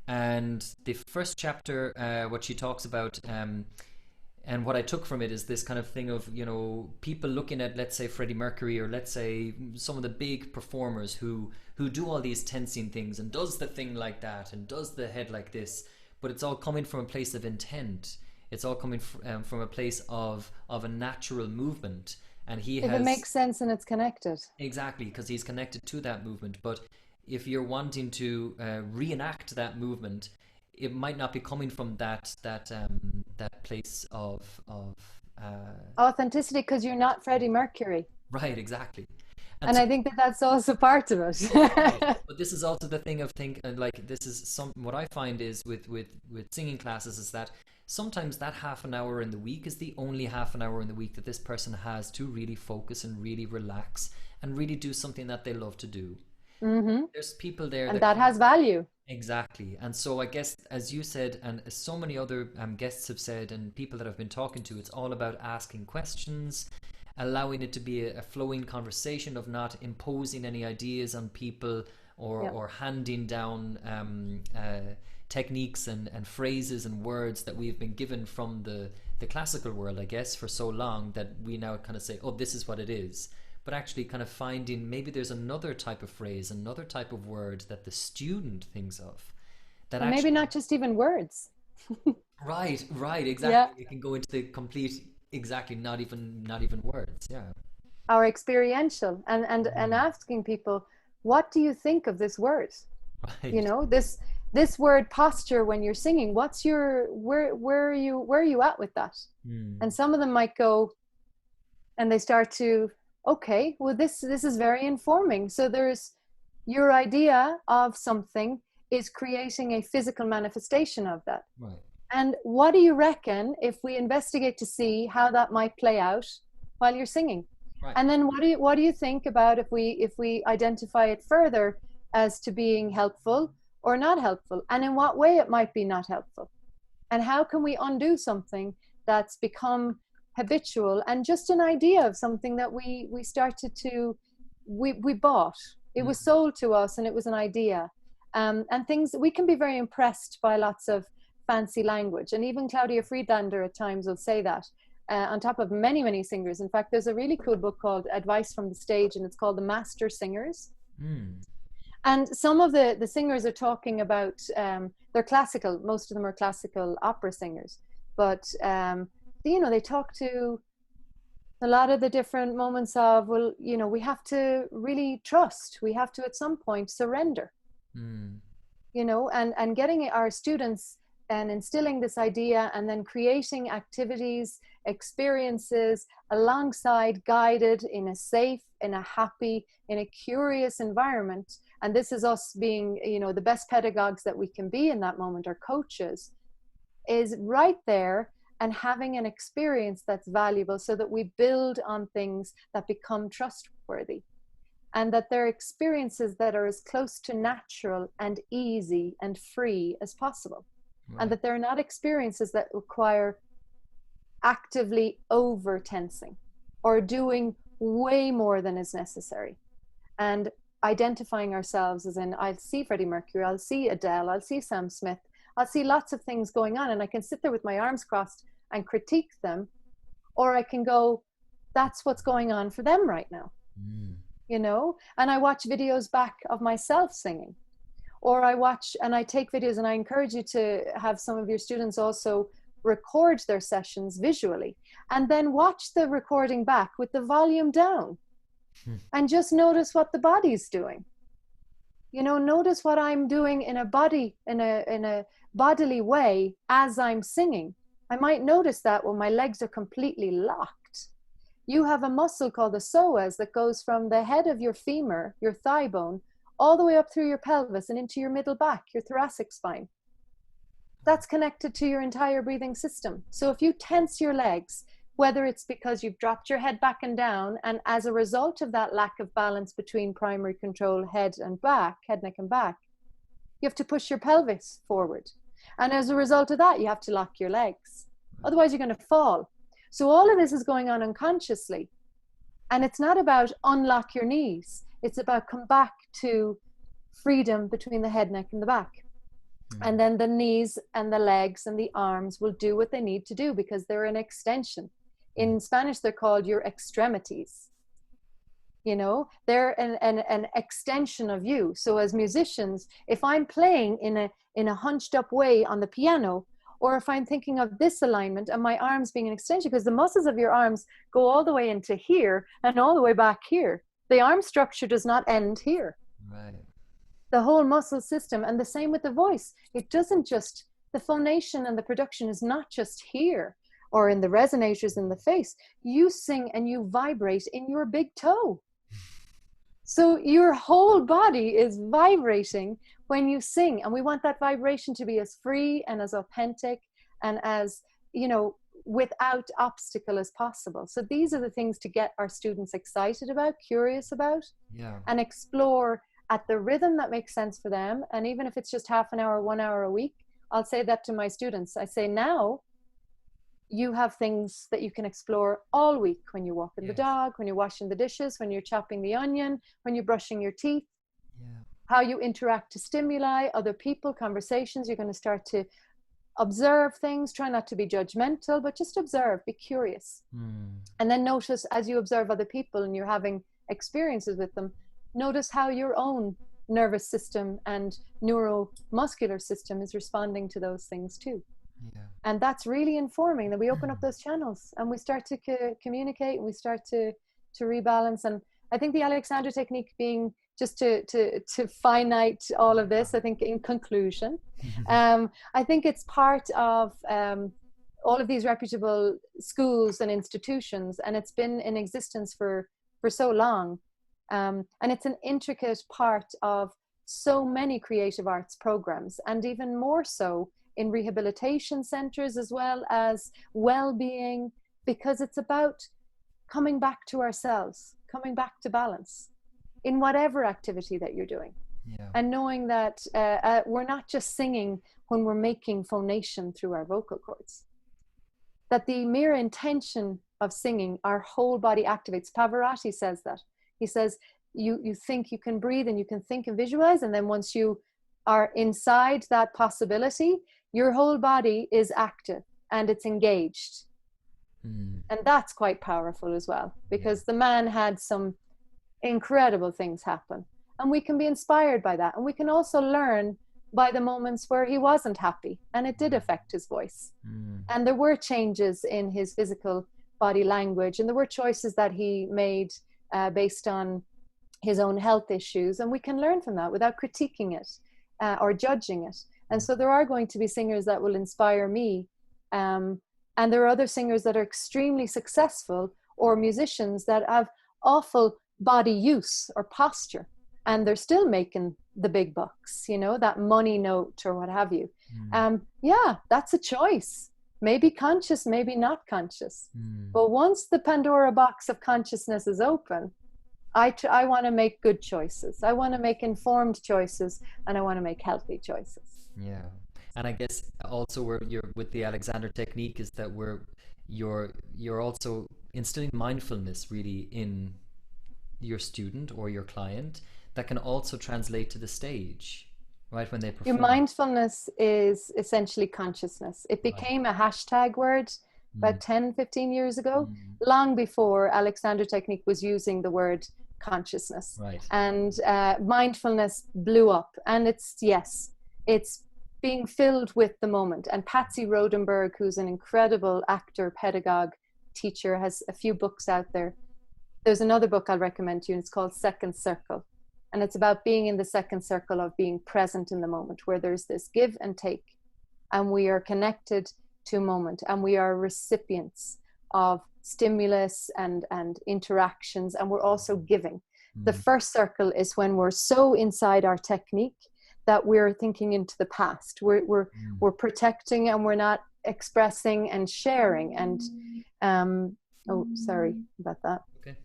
And the first chapter, what she talks about, and what I took from it is this kind of thing of, you know, people looking at, let's say, Freddie Mercury, or let's say some of the big performers who do all these tensing things and does the thing like that and does the head like this, but it's all coming from a place of intent. It's all coming from a place of a natural movement. And if it makes sense and it's connected. Exactly, because he's connected to that movement. But if you're wanting to reenact that movement, it might not be coming from that place of authenticity, because you're not Freddie Mercury. Right, exactly. And I think that's also part of it. But this is also the thing of this is what I find is with singing classes is that sometimes that half an hour in the week is the only half an hour in the week that this person has to really focus and really relax and really do something that they love to do. There's people there and that has value. Exactly. And so I guess, as you said, and as so many other guests have said, and people that I've been talking to, it's all about asking questions, allowing it to be a flowing conversation, of not imposing any ideas on people or handing down techniques and phrases and words that we've been given from the classical world, I guess, for so long, that we now kind of say, oh, this is what it is. But actually kind of finding maybe there's another type of phrase, another type of word that the student thinks of. That maybe actually, not just even words. Right, exactly. Yeah. It can go into the complete, exactly, not even words, yeah. Our experiential, and asking people, what do you think of this word? Right. You know, this word posture when you're singing, what's your, where are you at with that? And some of them might go, and they start to, okay, well, this is very informing. So there's your idea of something is creating a physical manifestation of that. Right. And what do you reckon if we investigate to see how that might play out while you're singing? Right. And then what do you think about if we identify it further as to being helpful or not helpful, and in what way it might be not helpful? And how can we undo something that's become habitual and just an idea of something that we started to, we bought. It was sold to us and it was an idea. And things, we can be very impressed by lots of fancy language. And even Claudia Friedlander at times will say that, on top of many, many singers. In fact, there's a really cool book called Advice from the Stage, and it's called The Master Singers. And some of the singers are talking about, they're classical, most of them are classical opera singers, but you know, they talk to a lot of the different moments of, well, you know, we have to really trust, we have to at some point surrender, you know, and getting our students and instilling this idea, and then creating activities, experiences alongside, guided in a safe, in a happy, in a curious environment. And this is us being, you know, the best pedagogues that we can be in that moment, or coaches, is right there, and having an experience that's valuable, so that we build on things that become trustworthy, and that they're experiences that are as close to natural and easy and free as possible. and that they're not experiences that require actively over tensing or doing way more than is necessary, and identifying ourselves as in, I'll see Freddie Mercury, I'll see Adele, I'll see Sam Smith, I'll see lots of things going on, and I can sit there with my arms crossed and critique them, or I can go, that's what's going on for them right now. You know, and I watch videos back of myself singing, or I watch and I take videos, and I encourage you to have some of your students also record their sessions visually and then watch the recording back with the volume down and just notice what the body's doing. You know, notice what I'm doing in a bodily way as I'm singing. I might notice that when my legs are completely locked. You have a muscle called the psoas that goes from the head of your femur, your thigh bone, all the way up through your pelvis and into your middle back, your thoracic spine. That's connected to your entire breathing system. So if you tense your legs, whether it's because you've dropped your head back and down, and as a result of that lack of balance between primary control, head, neck and back, you have to push your pelvis forward. And as a result of that, you have to lock your legs. Otherwise, you're going to fall. So all of this is going on unconsciously. And it's not about unlock your knees. It's about come back to freedom between the head, neck, and the back. And then the knees and the legs and the arms will do what they need to do because they're an extension. In Spanish, they're called your extremities. You know, they're an extension of you. So as musicians, if I'm playing in a hunched up way on the piano, or if I'm thinking of this alignment and my arms being an extension, because the muscles of your arms go all the way into here and all the way back here. The arm structure does not end here. Right. The whole muscle system, and the same with the voice. It doesn't just, the phonation and the production is not just here or in the resonators in the face. You sing and you vibrate in your big toe. So your whole body is vibrating when you sing, and we want that vibration to be as free and as authentic and as, you know, without obstacle as possible. So these are the things to get our students excited about, curious about, and explore at the rhythm that makes sense for them. And even if it's just half an hour, 1 hour a week, I'll say that to my students. I say, now you have things that you can explore all week, when you're walking the dog, when you're washing the dishes, when you're chopping the onion, when you're brushing your teeth, how you interact to stimuli, other people, conversations. You're going to start to observe things, try not to be judgmental, but just observe, be curious. And then notice as you observe other people and you're having experiences with them, notice how your own nervous system and neuromuscular system is responding to those things too. And that's really informing that we open up those channels and we start to communicate, and we start to rebalance. And I think the Alexander technique being, just to finite all of this, I think in conclusion, I think it's part of all of these reputable schools and institutions, and it's been in existence for so long. And it's an intricate part of so many creative arts programs, and even more so in rehabilitation centers as well as well-being, because it's about coming back to ourselves, coming back to balance in whatever activity that you're doing. And knowing that we're not just singing when we're making phonation through our vocal cords, that the mere intention of singing, our whole body activates. Pavarotti says that. He says, you think you can breathe and you can think and visualize, and then once you are inside that possibility, your whole body is active and it's engaged. And that's quite powerful as well, because the man had some incredible things happen, and we can be inspired by that. And we can also learn by the moments where he wasn't happy and it did affect his voice. And there were changes in his physical body language, and there were choices that he made based on his own health issues, and we can learn from that without critiquing it or judging it. And so there are going to be singers that will inspire me, and there are other singers that are extremely successful, or musicians that have awful body use or posture, and they're still making the big bucks, you know, that money note or what have you. That's a choice, maybe conscious, maybe not conscious. But once the Pandora box of consciousness is open, I want to make good choices. I want to make informed choices, and I want to make healthy choices. And I guess also where you're with the Alexander technique is that you're also instilling mindfulness really in your student or your client that can also translate to the stage, right, when they Your perform. mindfulness is essentially consciousness. It became a hashtag word about 10, 15 years ago, long before Alexander Technique was using the word consciousness. Right. And mindfulness blew up. And it's being filled with the moment. And Patsy Rodenberg, who's an incredible actor, pedagogue, teacher, has a few books out there. There's another book I'll recommend to you, and it's called Second Circle. And it's about being in the second circle of being present in the moment, where there's this give and take. And we are connected to a moment, and we are recipients of stimulus and interactions, and we're also giving. The first circle is when we're so inside our technique that we're thinking into the past. We're protecting, and we're not expressing and sharing. And oh, sorry about that. Okay.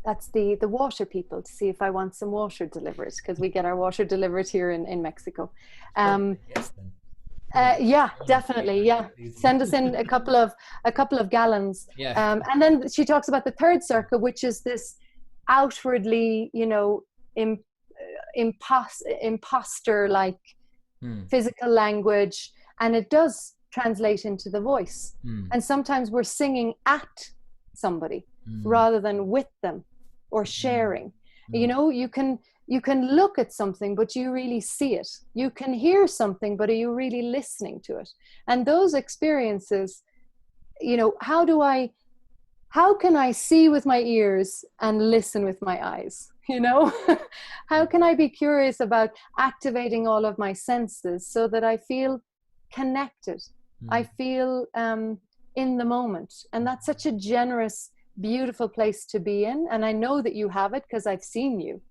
That's the water people, to see if I want some water delivered, because we get our water delivered here in Mexico. Yes, then. Yeah, definitely. Yeah, send us in a couple of gallons. Yeah. And then she talks about the third circle, which is this outwardly, imposter-like physical language, and it does translate into the voice. And sometimes we're singing at somebody rather than with them or sharing. You can look at something, but you really see it. You can hear something, but are you really listening to it? And those experiences, how can I see with my ears and listen with my eyes? How can I be curious about activating all of my senses so that I feel connected? I feel in the moment. And that's such a generous, beautiful place to be in. And I know that you have it because I've seen you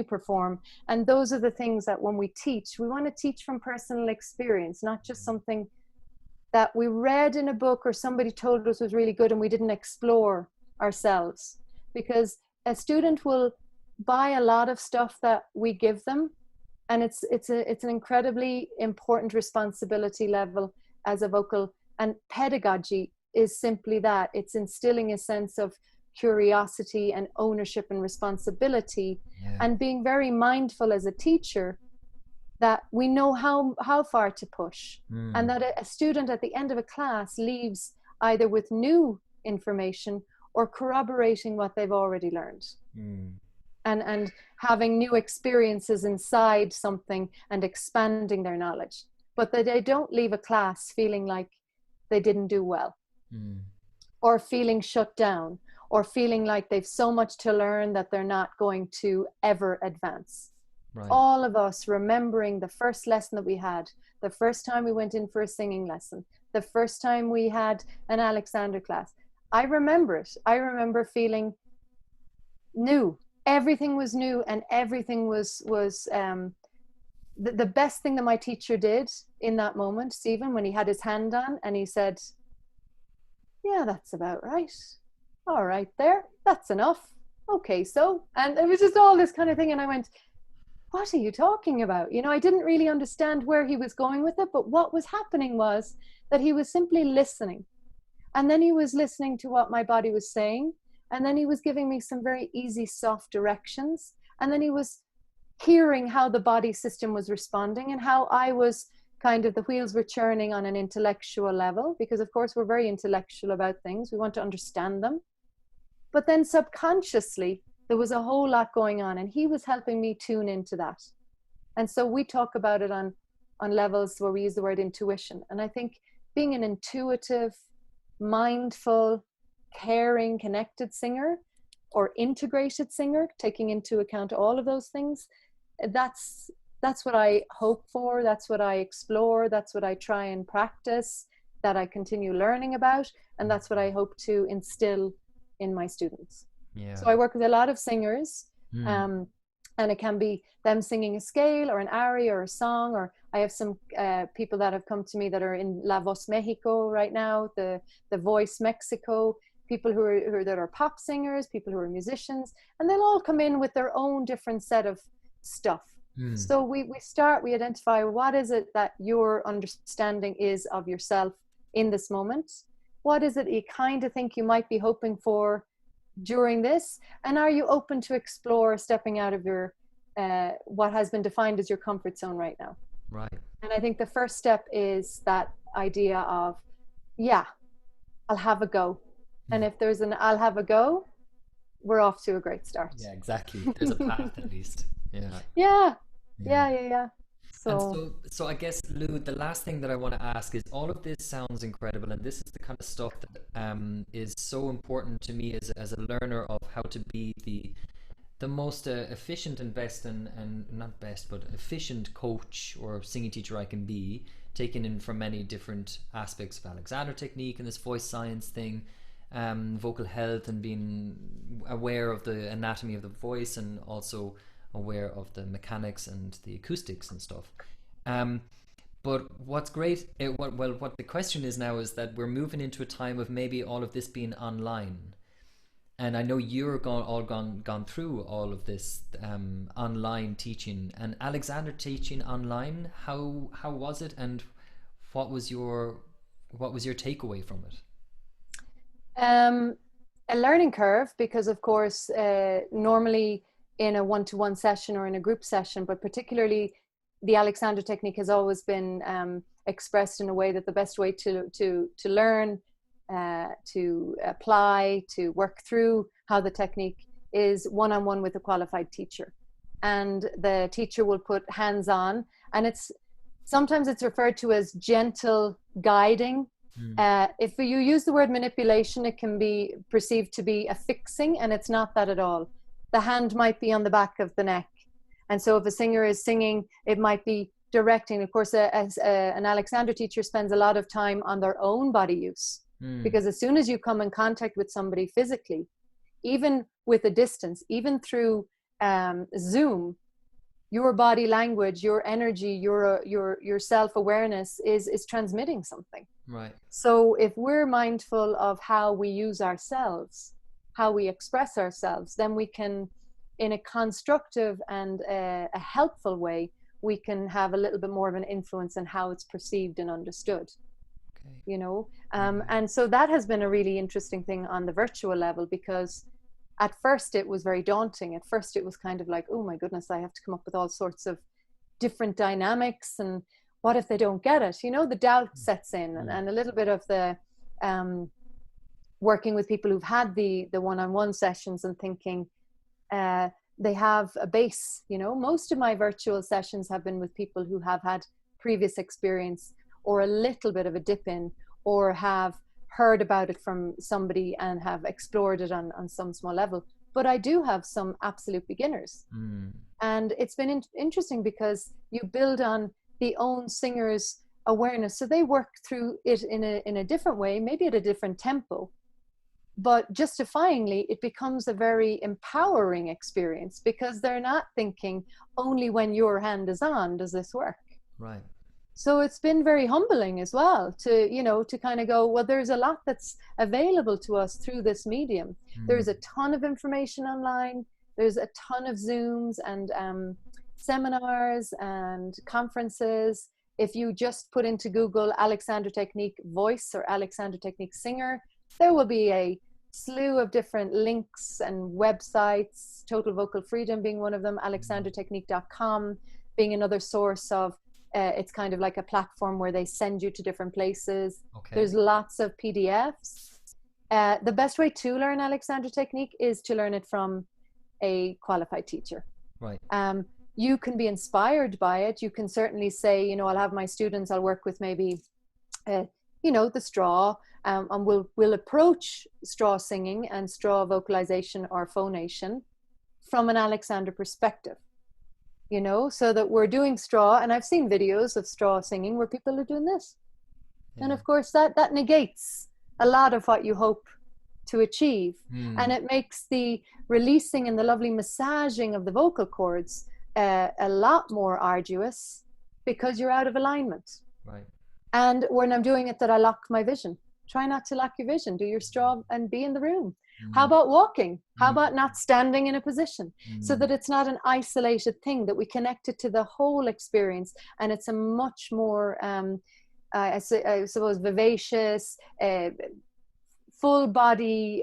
perform. And those are the things that when we teach, we want to teach from personal experience, not just something that we read in a book or somebody told us was really good and we didn't explore ourselves. Because a student will buy a lot of stuff that we give them, and it's an incredibly important responsibility level as a vocal. And pedagogy is simply that. It's instilling a sense of curiosity and ownership and responsibility, and being very mindful as a teacher that we know how far to push, and that a student at the end of a class leaves either with new information or corroborating what they've already learned, and having new experiences inside something and expanding their knowledge, but that they don't leave a class feeling like they didn't do well, or feeling shut down, or feeling like they've so much to learn that they're not going to ever advance. Right. All of us remembering the first lesson that we had, the first time we went in for a singing lesson, the first time we had an Alexander class. I remember it. I remember feeling new. Everything was new, and everything was the best thing that my teacher did in that moment, Stephen, when he had his hand on and he said, "Yeah, that's about right. All right there, that's enough. Okay, so," and it was just all this kind of thing. And I went, "What are you talking about?" I didn't really understand where he was going with it, but what was happening was that he was simply listening. And then he was listening to what my body was saying. And then he was giving me some very easy, soft directions. And then he was hearing how the body system was responding and how I was the wheels were churning on an intellectual level, because of course we're very intellectual about things. We want to understand them. But then subconsciously, there was a whole lot going on, and he was helping me tune into that. And so we talk about it on levels where we use the word intuition. And I think being an intuitive, mindful, caring, connected singer, or integrated singer, taking into account all of those things, that's what I hope for, that's what I explore, that's what I try and practice, that I continue learning about, and that's what I hope to instill in my students. So I work with a lot of singers, and it can be them singing a scale or an aria or a song, or I have some people that have come to me that are in La Voz Mexico right now, the Voice Mexico, people that are pop singers, people who are musicians, and they'll all come in with their own different set of stuff. So we identify what is it that your understanding is of yourself in this moment. What is it you kind of think you might be hoping for during this? And are you open to explore stepping out of your, what has been defined as your comfort zone right now? Right. And I think the first step is that idea of, yeah, I'll have a go. And if there's an I'll have a go, we're off to a great start. Yeah, exactly. There's a path at least. Yeah. Yeah. So I guess, Lou, the last thing that I want to ask is, all of this sounds incredible, and this is the kind of stuff that is so important to me as a learner of how to be the most efficient and best and not best, but efficient coach or singing teacher I can be, taken in from many different aspects of Alexander technique and this voice science thing, vocal health, and being aware of the anatomy of the voice, and also aware of the mechanics and the acoustics and stuff. But what's great, what the question is now is that we're moving into a time of maybe all of this being online. And I know you're gone through all of this online teaching, and Alexander teaching online. How was it, and what was your takeaway from it? A learning curve, because of course normally in a one-to-one session or in a group session, but particularly the Alexander technique has always been expressed in a way that the best way to learn, to apply, to work through how the technique is one-on-one with a qualified teacher. And the teacher will put hands on, and sometimes it's referred to as gentle guiding. If you use the word manipulation, it can be perceived to be a fixing, and it's not that at all. The hand might be on the back of the neck, and so if a singer is singing, it might be directing. Of course, an Alexander teacher spends a lot of time on their own body use, because as soon as you come in contact with somebody physically, even with a distance, even through Zoom, your body language, your energy, your self-awareness is transmitting something. Right. So if we're mindful of how we use ourselves, how we express ourselves, then we can, in a constructive and a helpful way, we can have a little bit more of an influence on how it's perceived and understood. Okay. You know, and so that has been a really interesting thing on the virtual level, because at first it was very daunting. At first it was kind of like, oh my goodness, I have to come up with all sorts of different dynamics, and what if they don't get it? You know, the doubt sets in, and a little bit of the working with people who've had the one-on-one sessions and thinking they have a base. You know, most of my virtual sessions have been with people who have had previous experience, or a little bit of a dip in, or have heard about it from somebody and have explored it on some small level. But I do have some absolute beginners. And it's been interesting because you build on the own singer's awareness. So they work through it in a different way, maybe at a different tempo. But justifyingly, it becomes a very empowering experience, because they're not thinking only when your hand is on does this work. Right. So it's been very humbling as well to, you know, to kind of go, well, there's a lot that's available to us through this medium. There's a ton of information online. There's a ton of Zooms and seminars and conferences. If you just put into Google Alexander Technique voice or Alexander Technique singer, there will be a slew of different links and websites, Total Vocal Freedom being one of them, alexandertechnique.com being another source of, it's kind of like a platform where they send you to different places. Okay. There's lots of PDFs. The best way to learn Alexander Technique is to learn it from a qualified teacher. Right. You can be inspired by it. You can certainly say, you know, I'll have my students, I'll work with maybe, you know, the straw, and we'll approach straw singing and straw vocalization or phonation from an Alexander perspective. You know, so that we're doing straw, and I've seen videos of straw singing where people are doing this. Yeah. And of course that negates a lot of what you hope to achieve. And it makes the releasing and the lovely massaging of the vocal cords a lot more arduous, because you're out of alignment. Right. And when I'm doing it, that I lock my vision. try not to lack your vision. Do your straw and be in the room. How about walking? How about not standing in a position, so that it's not an isolated thing, that we connect it to the whole experience, and it's a much more I suppose vivacious, full body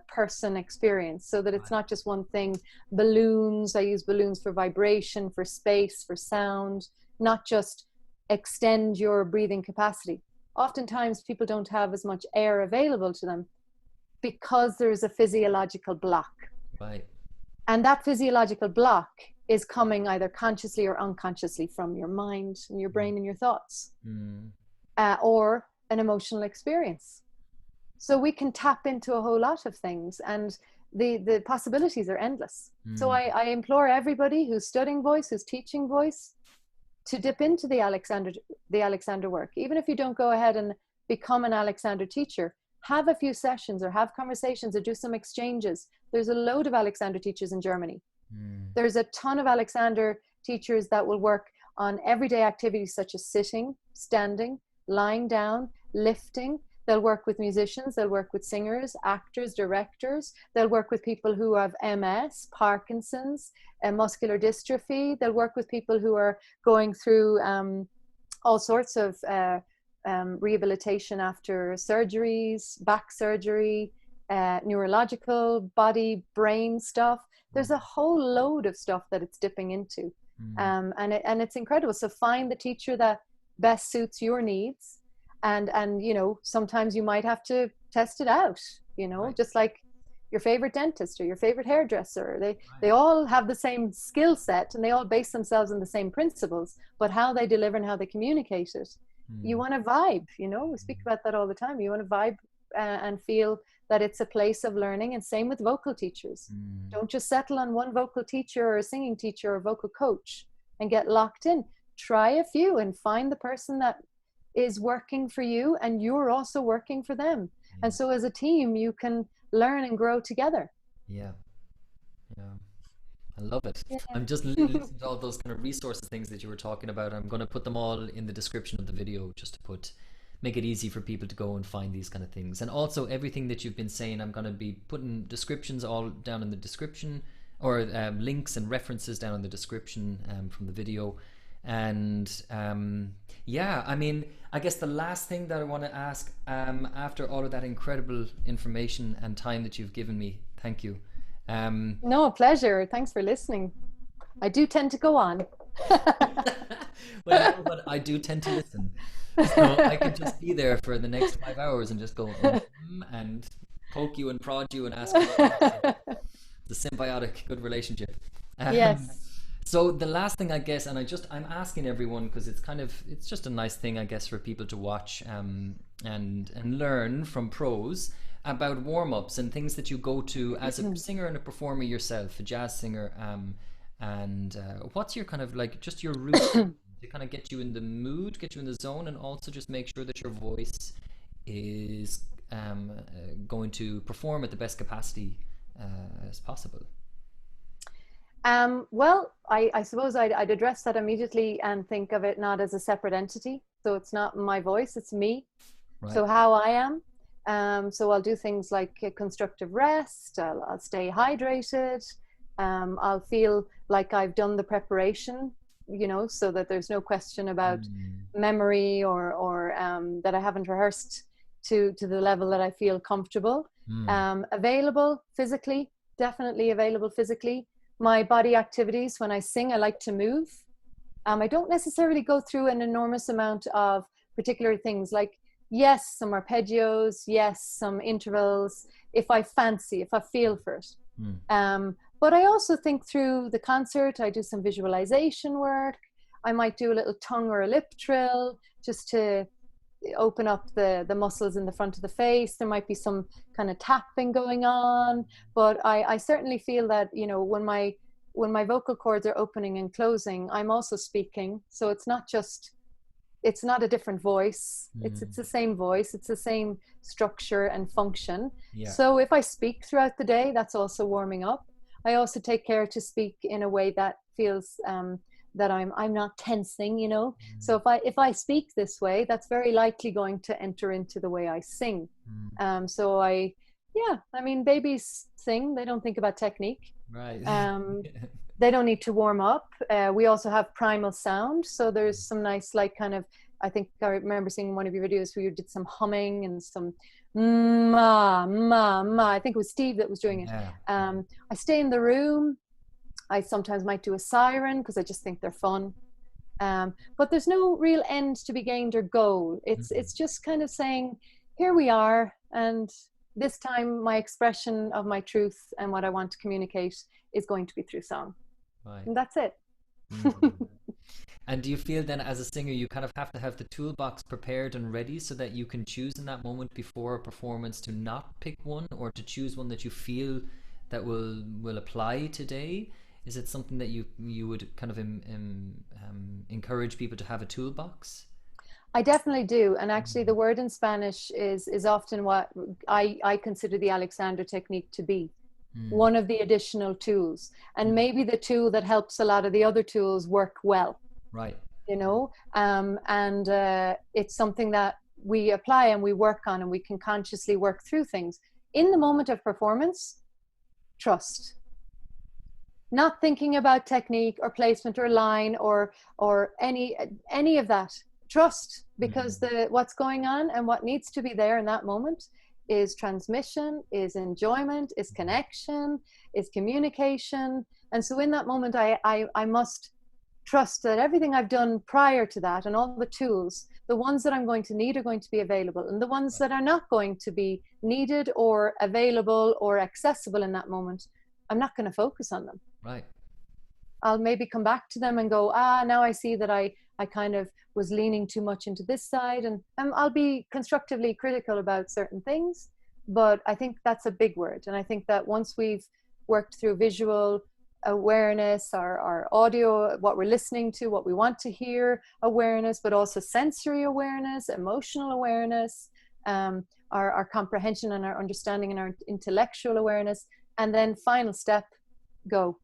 person experience, so that it's not just one thing. Balloons, I use balloons for vibration, for space, for sound, not just extend your breathing capacity. Oftentimes people don't have as much air available to them because there's a physiological block. Right. And that physiological block is coming either consciously or unconsciously from your mind and your brain and your thoughts, or an emotional experience. So we can tap into a whole lot of things, and the possibilities are endless. So I implore everybody who's studying voice, who's teaching voice, to dip into the Alexander work. Even if you don't go ahead and become an Alexander teacher, have a few sessions or have conversations or do some exchanges. There's a load of Alexander teachers in Germany. There's a ton of Alexander teachers that will work on everyday activities such as sitting, standing, lying down, lifting. They'll work with musicians, they'll work with singers, actors, directors. They'll work with people who have MS, Parkinson's, muscular dystrophy. They'll work with people who are going through all sorts of rehabilitation after surgeries, back surgery, neurological, body, brain stuff. There's a whole load of stuff that it's dipping into. And it's incredible. So find the teacher that best suits your needs. And you know, sometimes you might have to test it out, you know, just like your favorite dentist or your favorite hairdresser. They all have the same skill set and they all base themselves on the same principles, but how they deliver and how they communicate it. You want to vibe, you know, we speak about that all the time. You want to vibe and feel that it's a place of learning, and same with vocal teachers. Don't just settle on one vocal teacher or a singing teacher or vocal coach and get locked in. Try a few and find the person that is working for you and you're also working for them. And so as a team, you can learn and grow together. Yeah. I love it. I'm just listening to all those kind of resources, things that you were talking about. I'm going to put them all in the description of the video, just to make it easy for people to go and find these kind of things. And also everything that you've been saying, I'm going to be putting descriptions all down in the description, or links and references down in the description from the video. And yeah, I mean, I guess the last thing that I want to ask, after all of that incredible information and time that you've given me, thank you. No, a pleasure. Thanks for listening. I do tend to go on. Well, you know what? I do tend to listen. So I could just be there for the next 5 hours and just go and poke you and prod you and ask you. It's a symbiotic, good relationship. Yes. So the last thing, I guess, and I'm asking everyone, because it's just a nice thing, I guess, for people to watch and learn from pros about warm-ups and things that you go to as a singer and a performer yourself, a jazz singer, and what's your kind of like just your routine to kind of get you in the mood, get you in the zone, and also just make sure that your voice is going to perform at the best capacity as possible? Well, I suppose I'd address that immediately and think of it not as a separate entity. So it's not my voice, it's me. Right. So how I am. So I'll do things like constructive rest, I'll stay hydrated, I'll feel like I've done the preparation, you know, so that there's no question about memory or that I haven't rehearsed to the level that I feel comfortable. Available physically, definitely available physically. My body activities, when I sing, I like to move. I don't necessarily go through an enormous amount of particular things, like, yes, some arpeggios, yes, some intervals, if I fancy, if I feel for it. But I also think through the concert, I do some visualization work. I might do a little tongue or a lip trill just to open up the muscles in the front of the face. There might be some kind of tapping going on, but I certainly feel that, you know, when my vocal cords are opening and closing, I'm also speaking. So it's not a different voice. It's the same voice. It's the same structure and function. So if I speak throughout the day, that's also warming up. I also take care to speak in a way that feels that I'm not tensing, you know. So if I speak this way, that's very likely going to enter into the way I sing. So I mean, babies sing, they don't think about technique. Right. They don't need to warm up. We also have primal sound, so there's some nice, like, kind of, I think I remember seeing one of your videos where you did some humming and some ma ma ma. I think it was Steve that was doing it. I stay in the room. I sometimes might do a siren because I just think they're fun. But there's no real end to be gained or goal. It's just kind of saying, here we are, and this time my expression of my truth and what I want to communicate is going to be through song. Right. And that's it. And do you feel then as a singer you kind of have to have the toolbox prepared and ready so that you can choose in that moment before a performance to not pick one, or to choose one that you feel that will apply today? Is it something that you would kind of encourage people to have a toolbox? I definitely do. And actually the word in Spanish is often what I consider the Alexander technique to be. One of the additional tools, and maybe the tool that helps a lot of the other tools work well. Right. You know, and it's something that we apply and we work on, and we can consciously work through things. In the moment of performance, trust. Not thinking about technique or placement or line or any of that. Trust, because what's going on and what needs to be there in that moment is transmission, is enjoyment, is connection, is communication. And so in that moment, I must trust that everything I've done prior to that, and all the tools, the ones that I'm going to need are going to be available, and the ones that are not going to be needed or available or accessible in that moment, I'm not going to focus on them. Right. I'll maybe come back to them and go, now I see that I kind of was leaning too much into this side, and I'll be constructively critical about certain things. But I think that's a big word. And I think that once we've worked through visual awareness, our audio, what we're listening to, what we want to hear awareness, but also sensory awareness, emotional awareness, our comprehension and our understanding and our intellectual awareness, and then final step, go.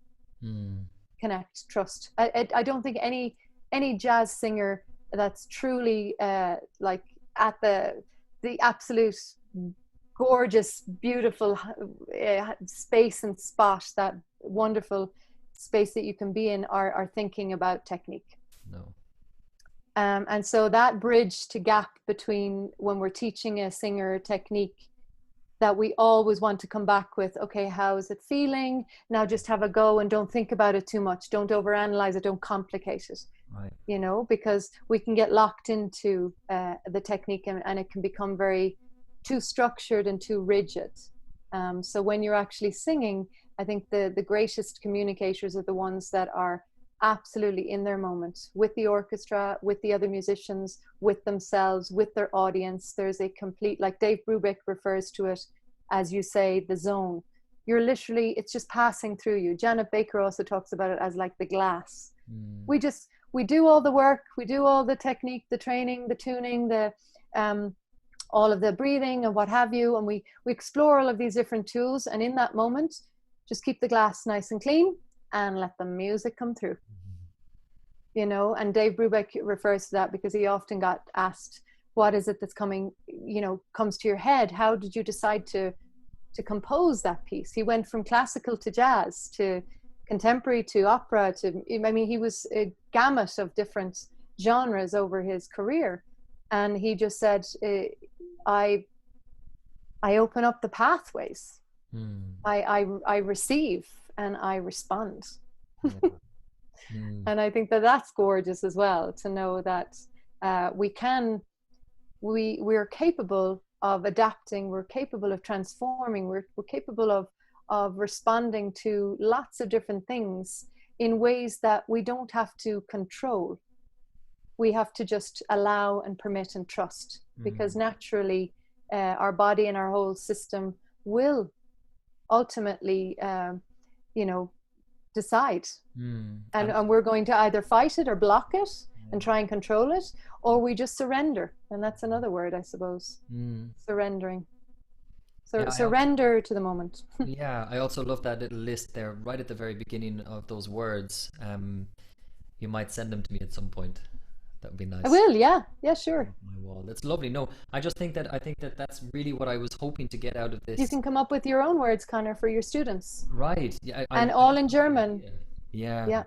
Connect, trust. I don't think any jazz singer that's truly like at the absolute gorgeous, beautiful space and spot, that wonderful space that you can be in, are thinking about technique. No. And so that bridge to gap between when we're teaching a singer technique, that we always want to come back with, okay, how is it feeling? Now just have a go and don't think about it too much. Don't overanalyze it. Don't complicate it. Right. You know, because we can get locked into the technique, and it can become very too structured and too rigid. So when you're actually singing, I think the greatest communicators are the ones that are absolutely in their moment, with the orchestra, with the other musicians, with themselves, with their audience. There's a complete, like Dave Brubeck refers to it, as you say, the zone. You're literally, it's just passing through you. Janet Baker also talks about it as like the glass. We do all the work, we do all the technique, the training, the tuning, the all of the breathing and what have you, and we explore all of these different tools, and in that moment just keep the glass nice and clean and let the music come through. You know, and Dave Brubeck refers to that because he often got asked, what is it that's coming, you know, comes to your head? How did you decide to compose that piece? He went from classical to jazz to contemporary to opera to, I mean, he was a gamut of different genres over his career. And he just said, I open up the pathways. I receive and I respond. And I think that that's gorgeous as well, to know that we're capable of adapting, we're capable of transforming, we're capable of responding to lots of different things in ways that we don't have to control. We have to just allow and permit and trust, because naturally our body and our whole system will ultimately decide, and we're going to either fight it or block it and try and control it, or we just surrender. And that's another word, I suppose. Surrendering. Surrender to the moment. Yeah, I also love that little list there right at the very beginning of those words. you might send them to me at some point. That would be nice. I will, yeah, sure. My wall. That's lovely. No, I think that that's really what I was hoping to get out of this. You can come up with your own words, Conor, for your students. Right. Yeah. And all in German. Yeah.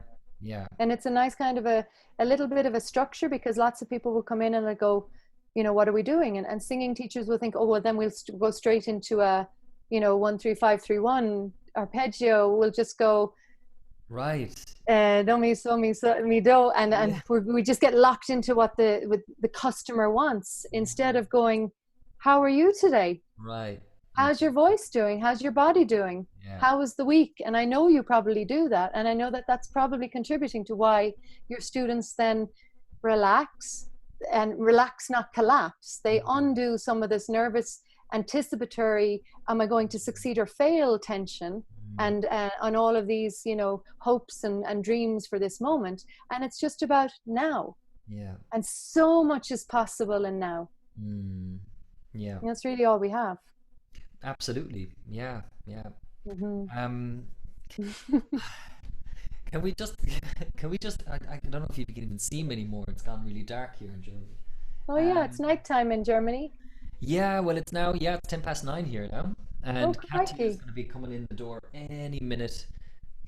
And it's a nice kind of a little bit of a structure, because lots of people will come in and they'll go, you know, what are we doing? And singing teachers will think, oh, well, then we'll go straight into a, you know, 1 3 5 3 1 arpeggio. We'll just go, right. Do mi so mi so mi do, and we just get locked into what the customer wants, instead of going, how are you today? Right. How's your voice doing? How's your body doing? Yeah. How was the week? And I know you probably do that, and I know that that's probably contributing to why your students then relax, not collapse. They undo some of this nervous anticipatory, am I going to succeed or fail tension, and on all of these, you know, hopes and dreams for this moment. And it's just about now. Yeah. And so much is possible in now. Yeah. And that's really all we have. Absolutely. Yeah. Mm-hmm. Can we just I don't know if you can even see me anymore. It's gone really dark here in Germany. Oh yeah, it's nighttime in Germany. Yeah, well, it's now, it's 10:09 here now. And Katia is crikey. going to be coming in the door any minute.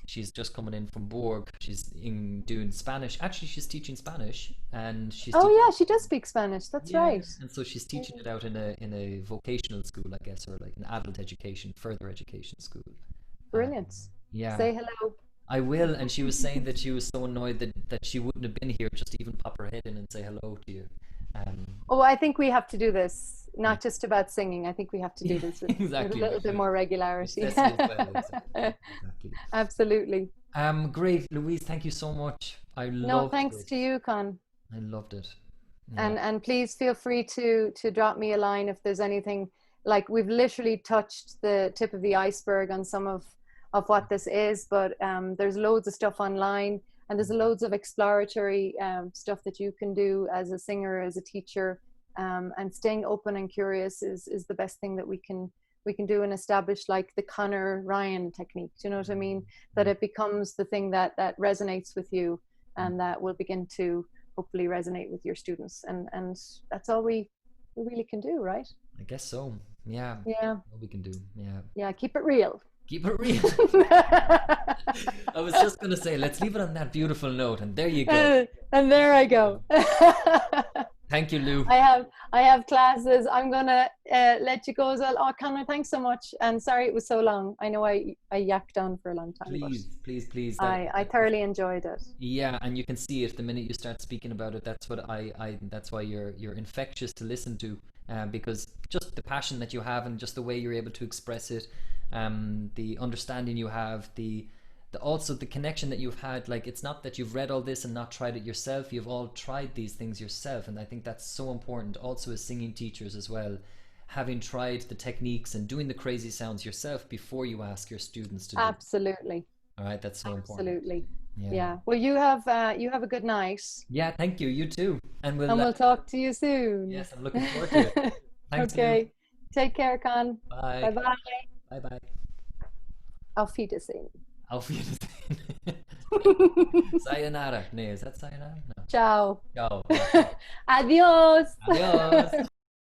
She's just coming in from Borg. She's doing Spanish. Actually, she's teaching Spanish, and she's She does speak Spanish. That's right. And so she's teaching it out in a vocational school, I guess, or like an adult education, further education school. Brilliant. Yeah. Say hello. I will. And she was saying that she was so annoyed that she wouldn't have been here just to even pop her head in and say hello to you. I think we have to do this, not just about singing. I think we have to do this with, exactly. with a little bit more regularity. Exactly. Absolutely. Great, Louise. Thank you so much. Thanks to you, Con. I loved it. Yeah. And please feel free to drop me a line if there's anything. Like, we've literally touched the tip of the iceberg on some of what this is, but there's loads of stuff online. And there's loads of exploratory stuff that you can do as a singer, as a teacher, and staying open and curious is the best thing that we can do and establish, like the Conor Ryan technique. Do you know what I mean? That it becomes the thing that resonates with you, and that will begin to hopefully resonate with your students. And that's all we really can do, right? I guess so. Yeah. All we can do. Yeah. Keep it real. Keep it real. I was just going to say, let's leave it on that beautiful note, and there you go. And there I go. Thank you, Lou. I have classes. I'm going to let you go as well. Oh, Conor, thanks so much. And sorry it was so long. I know I yacked on for a long time. Please. I thoroughly enjoyed it. Yeah, and you can see it the minute you start speaking about it. That's what that's why you're infectious to listen to, because just the passion that you have and just the way you're able to express it, the understanding you have, also the connection that you've had. Like, it's not that you've read all this and not tried it yourself. You've all tried these things yourself, and I think that's so important also as singing teachers as well, having tried the techniques and doing the crazy sounds yourself before you ask your students to do. Absolutely. All right, that's so important. Absolutely. Yeah. Well, you have a good night. Yeah, thank you. You too. And we'll talk to you soon. Yes, I'm looking forward to it. Thanks. Okay. Take care, Con. Bye. Bye. Bye. Auf Wiedersehen. Auf Wiedersehen. Sayonara. Nee, is that sayonara? No. Ciao. Ciao. Adios. Adios.